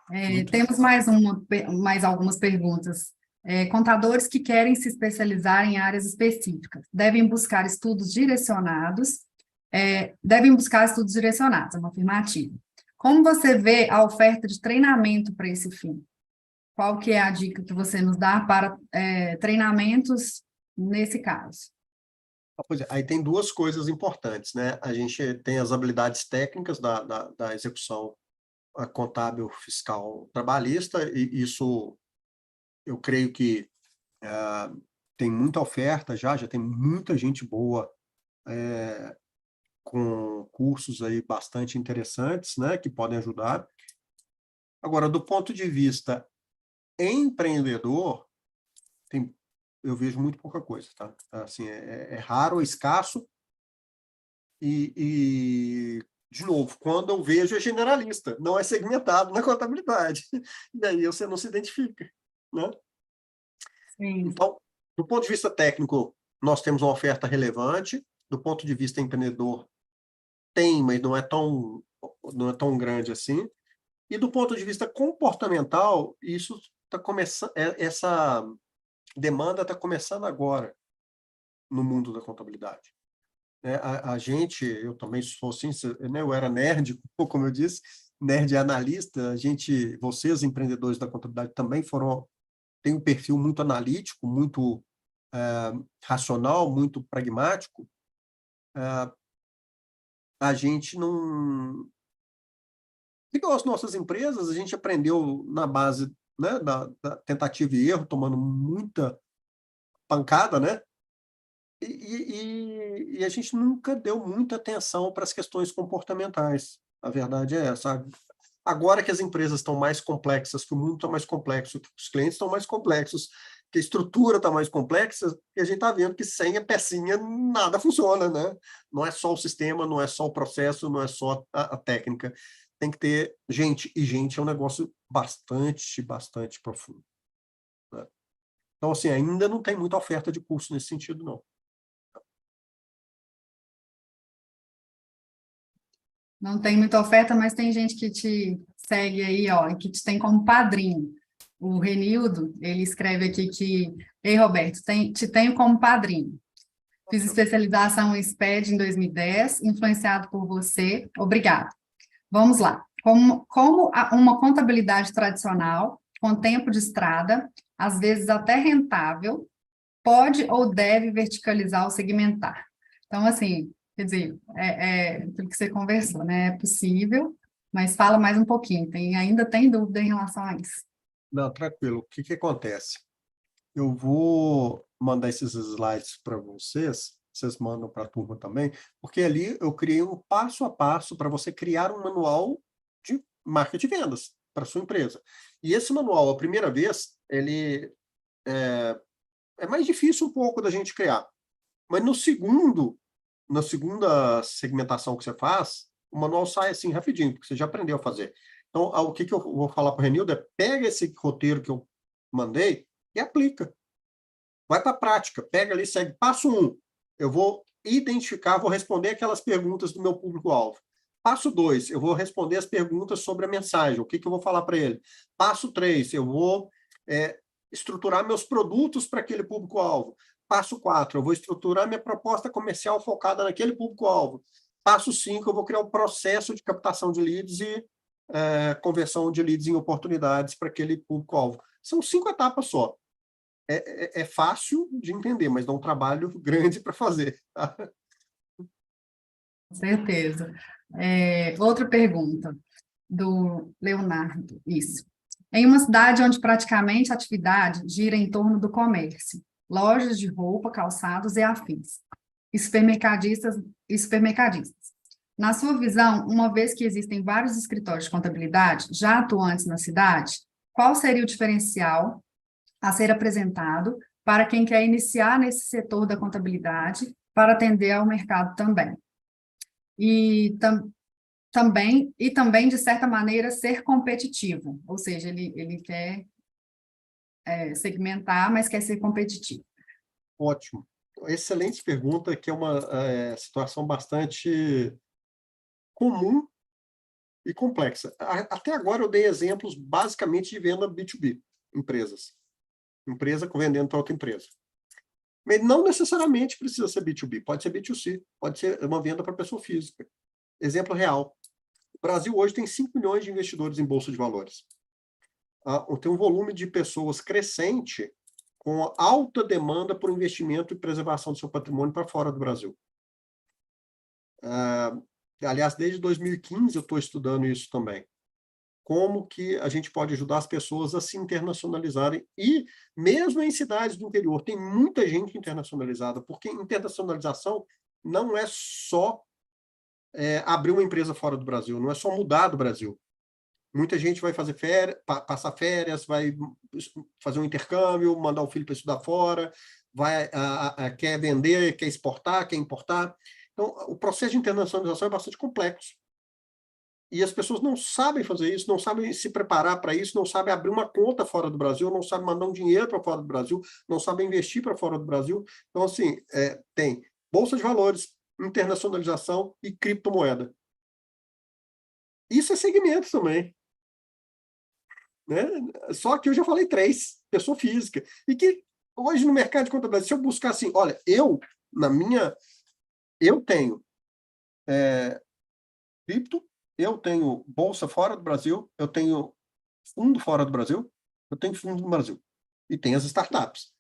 Muito Temos mais algumas perguntas. Contadores que querem se especializar em áreas específicas devem buscar estudos direcionados. É uma afirmativa. Como você vê a oferta de treinamento para esse fim? Qual que é a dica que você nos dá para treinamentos nesse caso? Pois é, aí tem 2 coisas importantes, né? A gente tem as habilidades técnicas da execução contábil, fiscal, trabalhista, e isso eu creio que tem muita oferta já tem muita gente boa com cursos aí bastante interessantes, né, que podem ajudar. Agora, do ponto de vista empreendedor, eu vejo muito pouca coisa, tá? Assim, é raro, é escasso, de novo, quando eu vejo é generalista, não é segmentado na contabilidade. E aí você não se identifica, né? Sim. Então, do ponto de vista técnico, nós temos uma oferta relevante. Do ponto de vista empreendedor, tem, mas não é tão grande assim. E do ponto de vista comportamental, isso está começando, essa demanda está começando agora no mundo da contabilidade. A gente, eu também sou assim, né, eu era nerd, como eu disse, nerd analista, vocês, empreendedores da contabilidade, também têm um perfil muito analítico, muito racional, muito pragmático, a gente não... Igual as nossas empresas, a gente aprendeu na base, né, da tentativa e erro, tomando muita pancada, né? E a gente nunca deu muita atenção para as questões comportamentais. A verdade é essa. Agora que as empresas estão mais complexas, que o mundo está mais complexo, que os clientes estão mais complexos, que a estrutura está mais complexa, e a gente está vendo que sem a pecinha nada funciona, né? Não é só o sistema, não é só o processo, não é só a técnica. Tem que ter gente, e gente é um negócio bastante profundo, né? Então, assim, ainda não tem muita oferta de curso nesse sentido, não. Não tem muita oferta, mas tem gente que te segue aí, ó, e que te tem como padrinho. O Renildo, ele escreve aqui que: Ei, Roberto, te tenho como padrinho. Fiz especialização em SPED em 2010, influenciado por você. Obrigado. Vamos lá. Como uma contabilidade tradicional, com tempo de estrada, às vezes até rentável, pode ou deve verticalizar ou segmentar? Então, assim, quer dizer, aquilo que você conversou, né? É possível, mas fala mais um pouquinho. Ainda tem dúvida em relação a isso? Não, tranquilo. O que acontece? Eu vou mandar esses slides para vocês mandam para a turma também, porque ali eu criei um passo a passo para você criar um manual de marketing e vendas para a sua empresa. E esse manual, a primeira vez, ele é mais difícil um pouco da gente criar. Mas na segunda segmentação que você faz, o manual sai assim rapidinho, porque você já aprendeu a fazer. Então, o que eu vou falar para o Renildo é: pega esse roteiro que eu mandei e aplica. Vai para a prática, pega ali, segue. Passo 1, eu vou identificar, vou responder aquelas perguntas do meu público-alvo. Passo 2, eu vou responder as perguntas sobre a mensagem, o que eu vou falar para ele. Passo 3, eu vou estruturar meus produtos para aquele público-alvo. Passo 4, eu vou estruturar minha proposta comercial focada naquele público-alvo. Passo 5, eu vou criar um processo de captação de leads e conversão de leads em oportunidades para aquele público-alvo. São 5 etapas só. É fácil de entender, mas dá um trabalho grande para fazer. Tá? Com certeza. Outra pergunta do Leonardo, isso. Em uma cidade onde praticamente a atividade gira em torno do comércio, lojas de roupa, calçados e afins, e supermercadistas. Na sua visão, uma vez que existem vários escritórios de contabilidade já atuantes na cidade, qual seria o diferencial a ser apresentado para quem quer iniciar nesse setor da contabilidade para atender ao mercado também? E também, de certa maneira, ser competitivo, ou seja, ele quer segmentar, mas quer ser competitivo. Ótimo. Excelente pergunta, que é uma situação bastante comum e complexa. Até agora eu dei exemplos basicamente de venda B2B, empresas. Empresa vendendo para outra empresa. Mas não necessariamente precisa ser B2B, pode ser B2C, pode ser uma venda para pessoa física. Exemplo real. O Brasil hoje tem 5 milhões de investidores em bolsa de valores. Tem um volume de pessoas crescente com alta demanda por investimento e preservação do seu patrimônio para fora do Brasil. Aliás, desde 2015 eu estou estudando isso também. Como que a gente pode ajudar as pessoas a se internacionalizarem. E mesmo em cidades do interior, tem muita gente internacionalizada, porque internacionalização não é só abrir uma empresa fora do Brasil, não é só mudar do Brasil. Muita gente vai fazer passar férias, vai fazer um intercâmbio, mandar o filho para estudar fora, quer vender, quer exportar, quer importar. Então, o processo de internacionalização é bastante complexo. E as pessoas não sabem fazer isso, não sabem se preparar para isso, não sabem abrir uma conta fora do Brasil, não sabem mandar um dinheiro para fora do Brasil, não sabem investir para fora do Brasil. Então, assim, tem bolsa de valores, internacionalização e criptomoeda. Isso é segmento também. Né? Só que eu já falei 3, pessoa física. E que hoje no mercado de contabilidade, se eu buscar assim, olha, eu tenho cripto, eu tenho bolsa fora do Brasil, eu tenho fundo fora do Brasil, eu tenho fundo no Brasil. E tem as startups.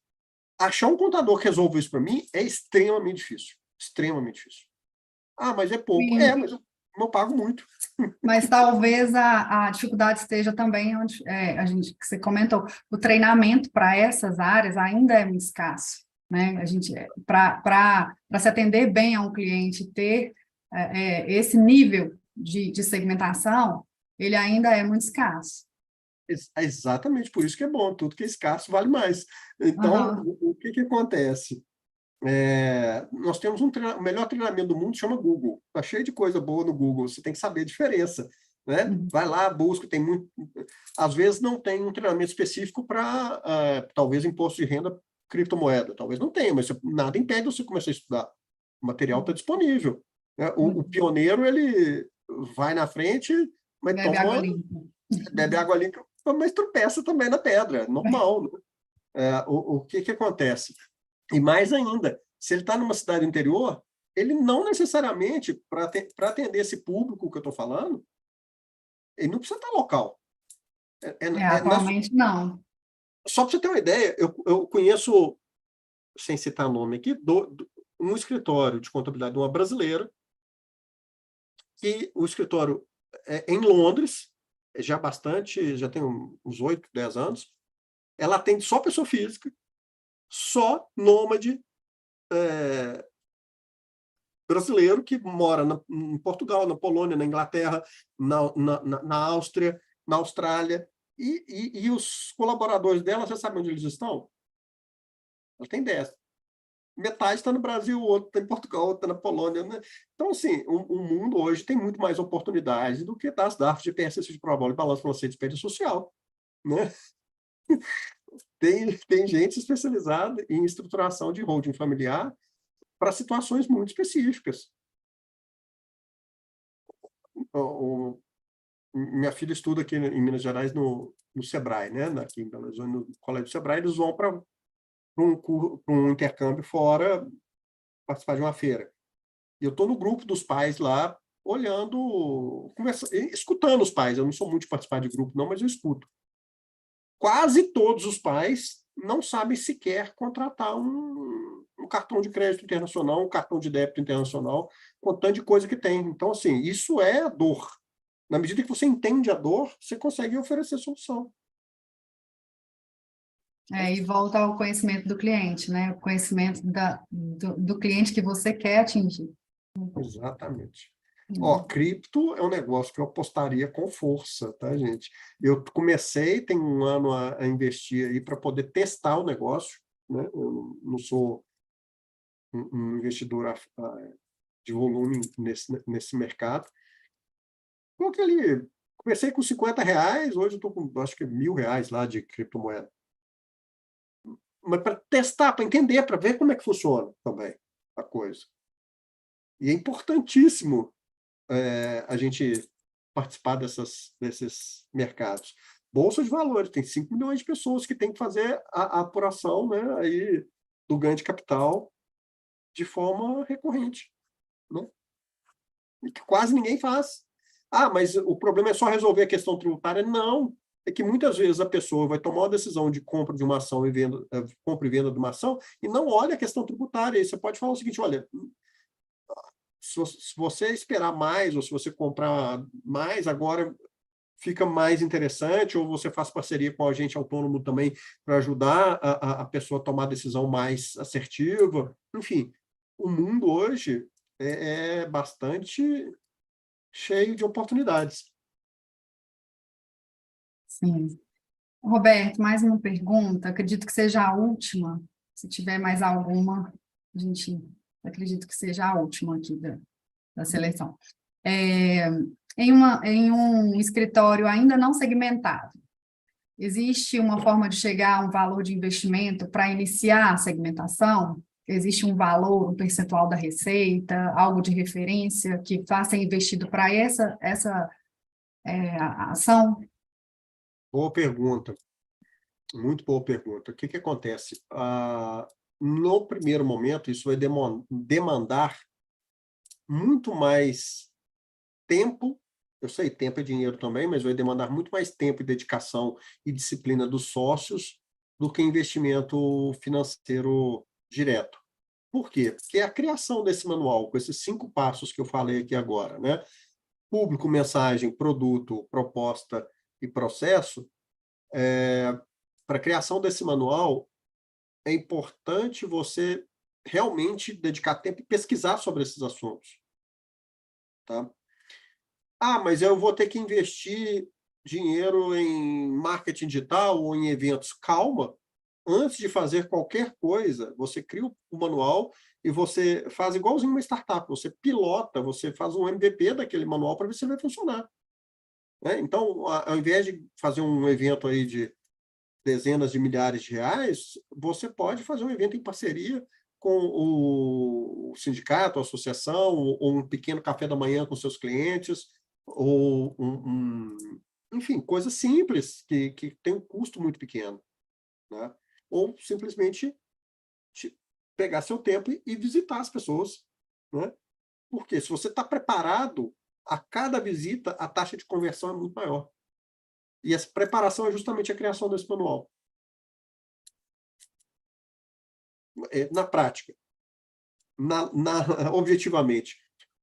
Achar um contador que resolva isso para mim é extremamente difícil. Extremamente difícil. Ah, mas é pouco. Sim. Mas eu não pago muito. Mas talvez a dificuldade esteja também onde que você comentou, o treinamento para essas áreas ainda é muito escasso, né? A gente para se atender bem a um cliente, ter esse nível de segmentação, ele ainda é muito escasso. Exatamente, por isso que é bom, tudo que é escasso vale mais. Então, Aham. o que acontece? Nós temos o melhor treinamento do mundo, chama Google. Está cheio de coisa boa no Google, você tem que saber a diferença, né? Uhum. Vai lá, busca, tem muito... Às vezes não tem um treinamento específico para, talvez, imposto de renda, criptomoeda. Talvez não tenha, mas nada impede você começar a estudar. O material está disponível, né? O pioneiro, ele vai na frente, mas Bebe água limpa. bebe água limpa, mas tropeça também na pedra, é normal, né? O que acontece? E mais ainda, se ele está numa cidade interior, ele não necessariamente, para atender esse público que eu estou falando, ele não precisa estar local. Atualmente não. Só para você ter uma ideia, eu conheço, sem citar nome aqui, um escritório de contabilidade de uma brasileira, que o escritório é em Londres, já tem uns 8, 10 anos, ela atende só pessoa física, só nômade brasileiro que mora em Portugal, na Polônia, na Inglaterra, na Áustria, na Austrália. E os colaboradores dela, você sabe onde eles estão? Ela tem 10. Metade está no Brasil, o outro está em Portugal, outro está na Polônia, né? Então, assim, o mundo hoje tem muito mais oportunidades do que das DARFs de PSS de prova e balanço financeiro de despesa social, né? Tem gente especializada em estruturação de holding familiar para situações muito específicas. Minha filha estuda aqui em Minas Gerais no Sebrae, né? Aqui em Belo Horizonte, no Colégio Sebrae, eles vão para um intercâmbio fora, participar de uma feira. E eu estou no grupo dos pais lá, olhando, escutando os pais. Eu não sou muito de participar de grupo, não, mas eu escuto. Quase todos os pais não sabem sequer contratar um cartão de crédito internacional, um cartão de débito internacional, com tanto de coisa que tem. Então, assim, isso é dor. Na medida que você entende a dor, você consegue oferecer solução. E volta ao conhecimento do cliente, né? O conhecimento do cliente que você quer atingir. Exatamente. Cripto é um negócio que eu apostaria com força, tá, gente? Eu tem um ano a investir aí para poder testar o negócio, né? Eu não sou um investidor de volume nesse mercado. Comecei com R$50, hoje eu estou com, acho que R$1.000 lá de criptomoeda. Mas para testar, para entender, para ver como é que funciona também a coisa. E é importantíssimo a gente participar desses mercados. Bolsa de valores, tem 5 milhões de pessoas que têm que fazer a apuração, né, aí, do ganho de capital de forma recorrente, né? E que quase ninguém faz. Ah, mas o problema é só resolver a questão tributária? Não. É que muitas vezes a pessoa vai tomar uma decisão de compra de uma ação compra e venda de uma ação e não olha a questão tributária. E você pode falar o seguinte, olha, se você esperar mais ou se você comprar mais, agora fica mais interessante, ou você faz parceria com o agente autônomo também para ajudar a pessoa a tomar a decisão mais assertiva. Enfim, o mundo hoje é bastante cheio de oportunidades. Sim. Roberto, mais uma pergunta, acredito que seja a última. Se tiver mais alguma, a gente acredito que seja a última aqui da seleção. Em um escritório ainda não segmentado, existe uma forma de chegar a um valor de investimento para iniciar a segmentação? Existe um valor, um percentual da receita, algo de referência que vá ser investido para essa ação? Boa pergunta. Muito boa pergunta. O que acontece? No primeiro momento, isso vai demandar muito mais tempo. Eu sei, tempo é dinheiro também, mas vai demandar muito mais tempo e dedicação e disciplina dos sócios do que investimento financeiro direto. Por quê? Porque a criação desse manual, com esses 5 passos que eu falei aqui agora, né? Público, mensagem, produto, proposta e processo, para a criação desse manual, é importante você realmente dedicar tempo e pesquisar sobre esses assuntos. Tá? Ah, mas eu vou ter que investir dinheiro em marketing digital ou em eventos. Calma. Antes de fazer qualquer coisa, você cria o manual e você faz igualzinho uma startup. Você pilota, você faz um MVP daquele manual para ver se ele vai funcionar. Né? Então, ao invés de fazer um evento aí de dezenas de milhares de reais, você pode fazer um evento em parceria com o sindicato, a associação, ou um pequeno café da manhã com seus clientes, ou enfim, coisas simples que tem um custo muito pequeno. Né? Ou simplesmente pegar seu tempo e visitar as pessoas. Né? Porque se você está preparado, a cada visita, a taxa de conversão é muito maior. E essa preparação é justamente a criação desse manual. Na prática, objetivamente,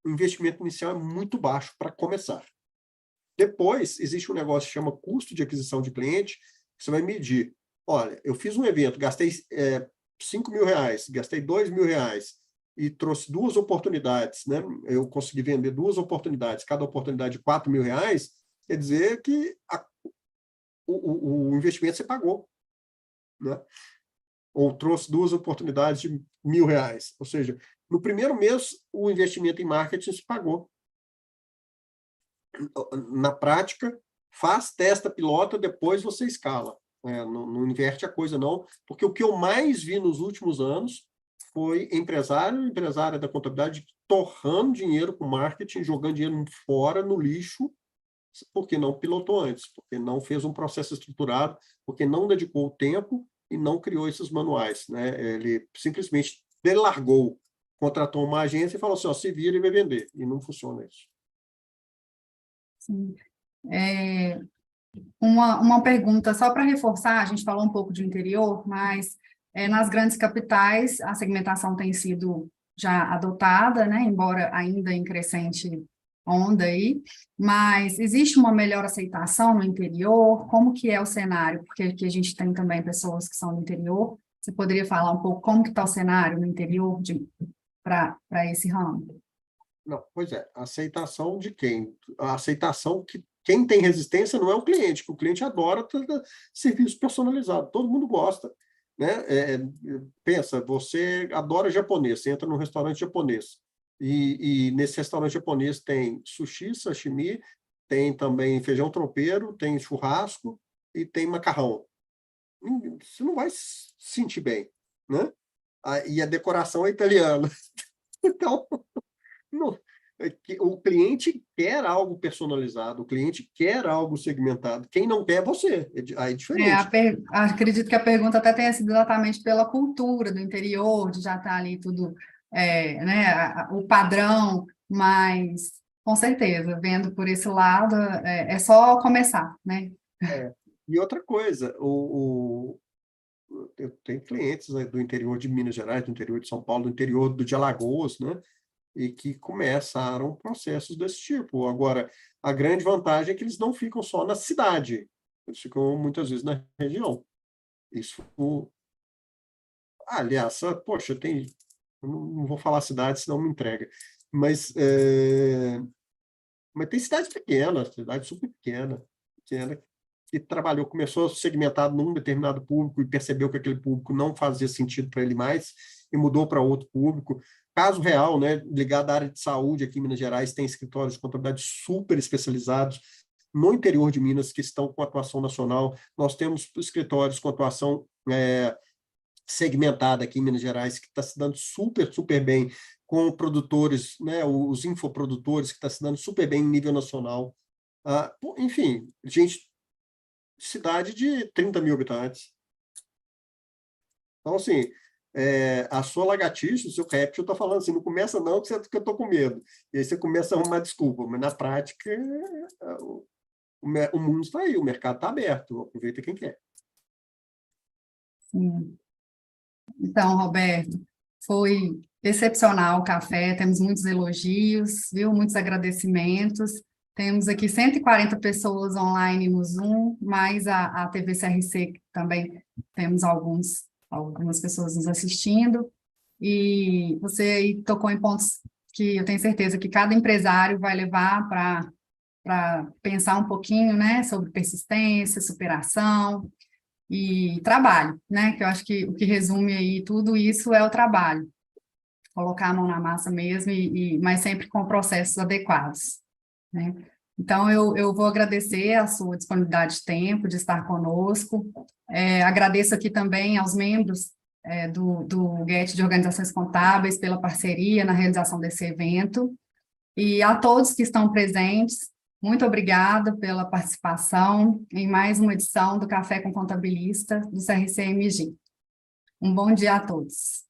o investimento inicial é muito baixo para começar. Depois, existe um negócio que chama custo de aquisição de cliente, que você vai medir. Olha, eu fiz um evento, gastei 5 mil reais, gastei 2 mil reais e trouxe 2 oportunidades, né? Eu consegui vender 2 oportunidades, cada oportunidade de 4 mil reais, quer dizer que o investimento você pagou. Né? Ou trouxe 2 oportunidades de 1.000 reais. Ou seja, no primeiro mês, o investimento em marketing se pagou. Na prática, faz, testa, pilota, depois você escala. Não inverte a coisa, não, porque o que eu mais vi nos últimos anos foi empresária da contabilidade torrando dinheiro com marketing, jogando dinheiro fora, no lixo, porque não pilotou antes, porque não fez um processo estruturado, porque não dedicou o tempo e não criou esses manuais. Né? Ele simplesmente largou, contratou uma agência e falou assim, se vira e vai vender. E não funciona isso. Sim. Uma pergunta, só para reforçar, a gente falou um pouco de interior, mas nas grandes capitais a segmentação tem sido já adotada, né, embora ainda em crescente onda aí, mas existe uma melhor aceitação no interior? Como que é o cenário? Porque aqui a gente tem também pessoas que são do interior. Você poderia falar um pouco como que está o cenário no interior para esse ramo? Não, pois é, a aceitação de quem? A aceitação que quem tem resistência não é o cliente, que o cliente adora serviço personalizado, todo mundo gosta. Né? Pensa, você adora japonês, você entra num restaurante japonês, e nesse restaurante japonês tem sushi, sashimi, tem também feijão tropeiro, tem churrasco e tem macarrão. Você não vai se sentir bem. Né? E a decoração é italiana. Então, não, o cliente quer algo personalizado, o cliente quer algo segmentado. Quem não quer é você. Aí é diferente. Acredito que a pergunta até tenha sido exatamente pela cultura do interior, de já estar ali tudo, né, o padrão, mas com certeza, vendo por esse lado, é só começar, né? E outra coisa, eu tenho clientes, né, do interior de Minas Gerais, do interior de São Paulo, do interior de Alagoas, né? E que começaram processos desse tipo. Agora, a grande vantagem é que eles não ficam só na cidade, eles ficam muitas vezes na região. Isso, aliás, poxa, eu não vou falar cidade, senão me entrega, mas tem cidades pequenas, cidade super pequena, que trabalhou, começou segmentado num determinado público e percebeu que aquele público não fazia sentido para ele mais e mudou para outro público. Caso real, né, ligado à área de saúde aqui em Minas Gerais, tem escritórios de contabilidade super especializados no interior de Minas que estão com atuação nacional. Nós temos escritórios com atuação segmentada aqui em Minas Gerais, que está se dando super, super bem com produtores, né, os infoprodutores, que está se dando super bem em nível nacional. Enfim, cidade de 30 mil habitantes. Então, assim, a sua lagartixa, o seu réptil, está falando assim, não começa não, que eu estou com medo. E aí você começa a arrumar desculpa, mas na prática o mundo está aí, o mercado está aberto, aproveita quem quer. Sim. Então, Roberto, Foi excepcional o café, temos muitos elogios, viu? Muitos agradecimentos. Temos aqui 140 pessoas online no Zoom, mais a TV CRC, que também temos algumas pessoas nos assistindo. E você aí tocou em pontos que eu tenho certeza que cada empresário vai levar para pensar um pouquinho, né, sobre persistência, superação e trabalho, né, que eu acho que o que resume aí tudo isso é o trabalho, colocar a mão na massa mesmo, mas sempre com processos adequados, né. Então, eu vou agradecer a sua disponibilidade de tempo, de estar conosco, agradeço aqui também aos membros do GET de Organizações Contábeis pela parceria na realização desse evento, e a todos que estão presentes, muito obrigada pela participação em mais uma edição do Café com Contabilista do CRC-MG. Um bom dia a todos.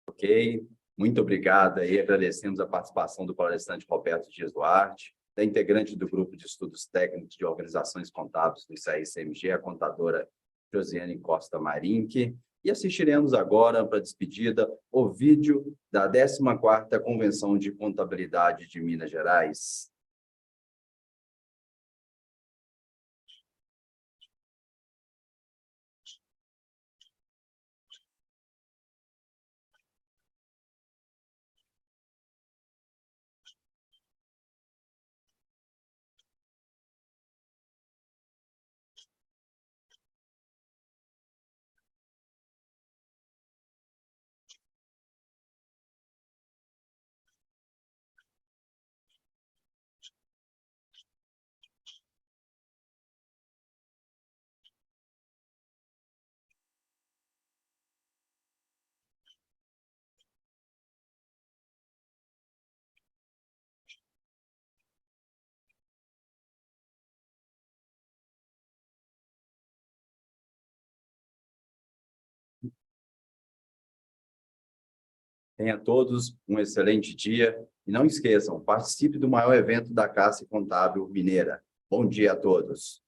Ok, muito obrigado aí, agradecemos a participação do palestrante Roberto Dias Duarte, da integrante do Grupo de Estudos Técnicos de Organizações Contábeis do CRC-MG, a contadora Josiane Costa Marinque, e assistiremos agora, para a despedida, o vídeo da 14ª Convenção de Contabilidade de Minas Gerais. Tenha todos um excelente dia e não esqueçam, participe do maior evento da Classe Contábil Mineira. Bom dia a todos.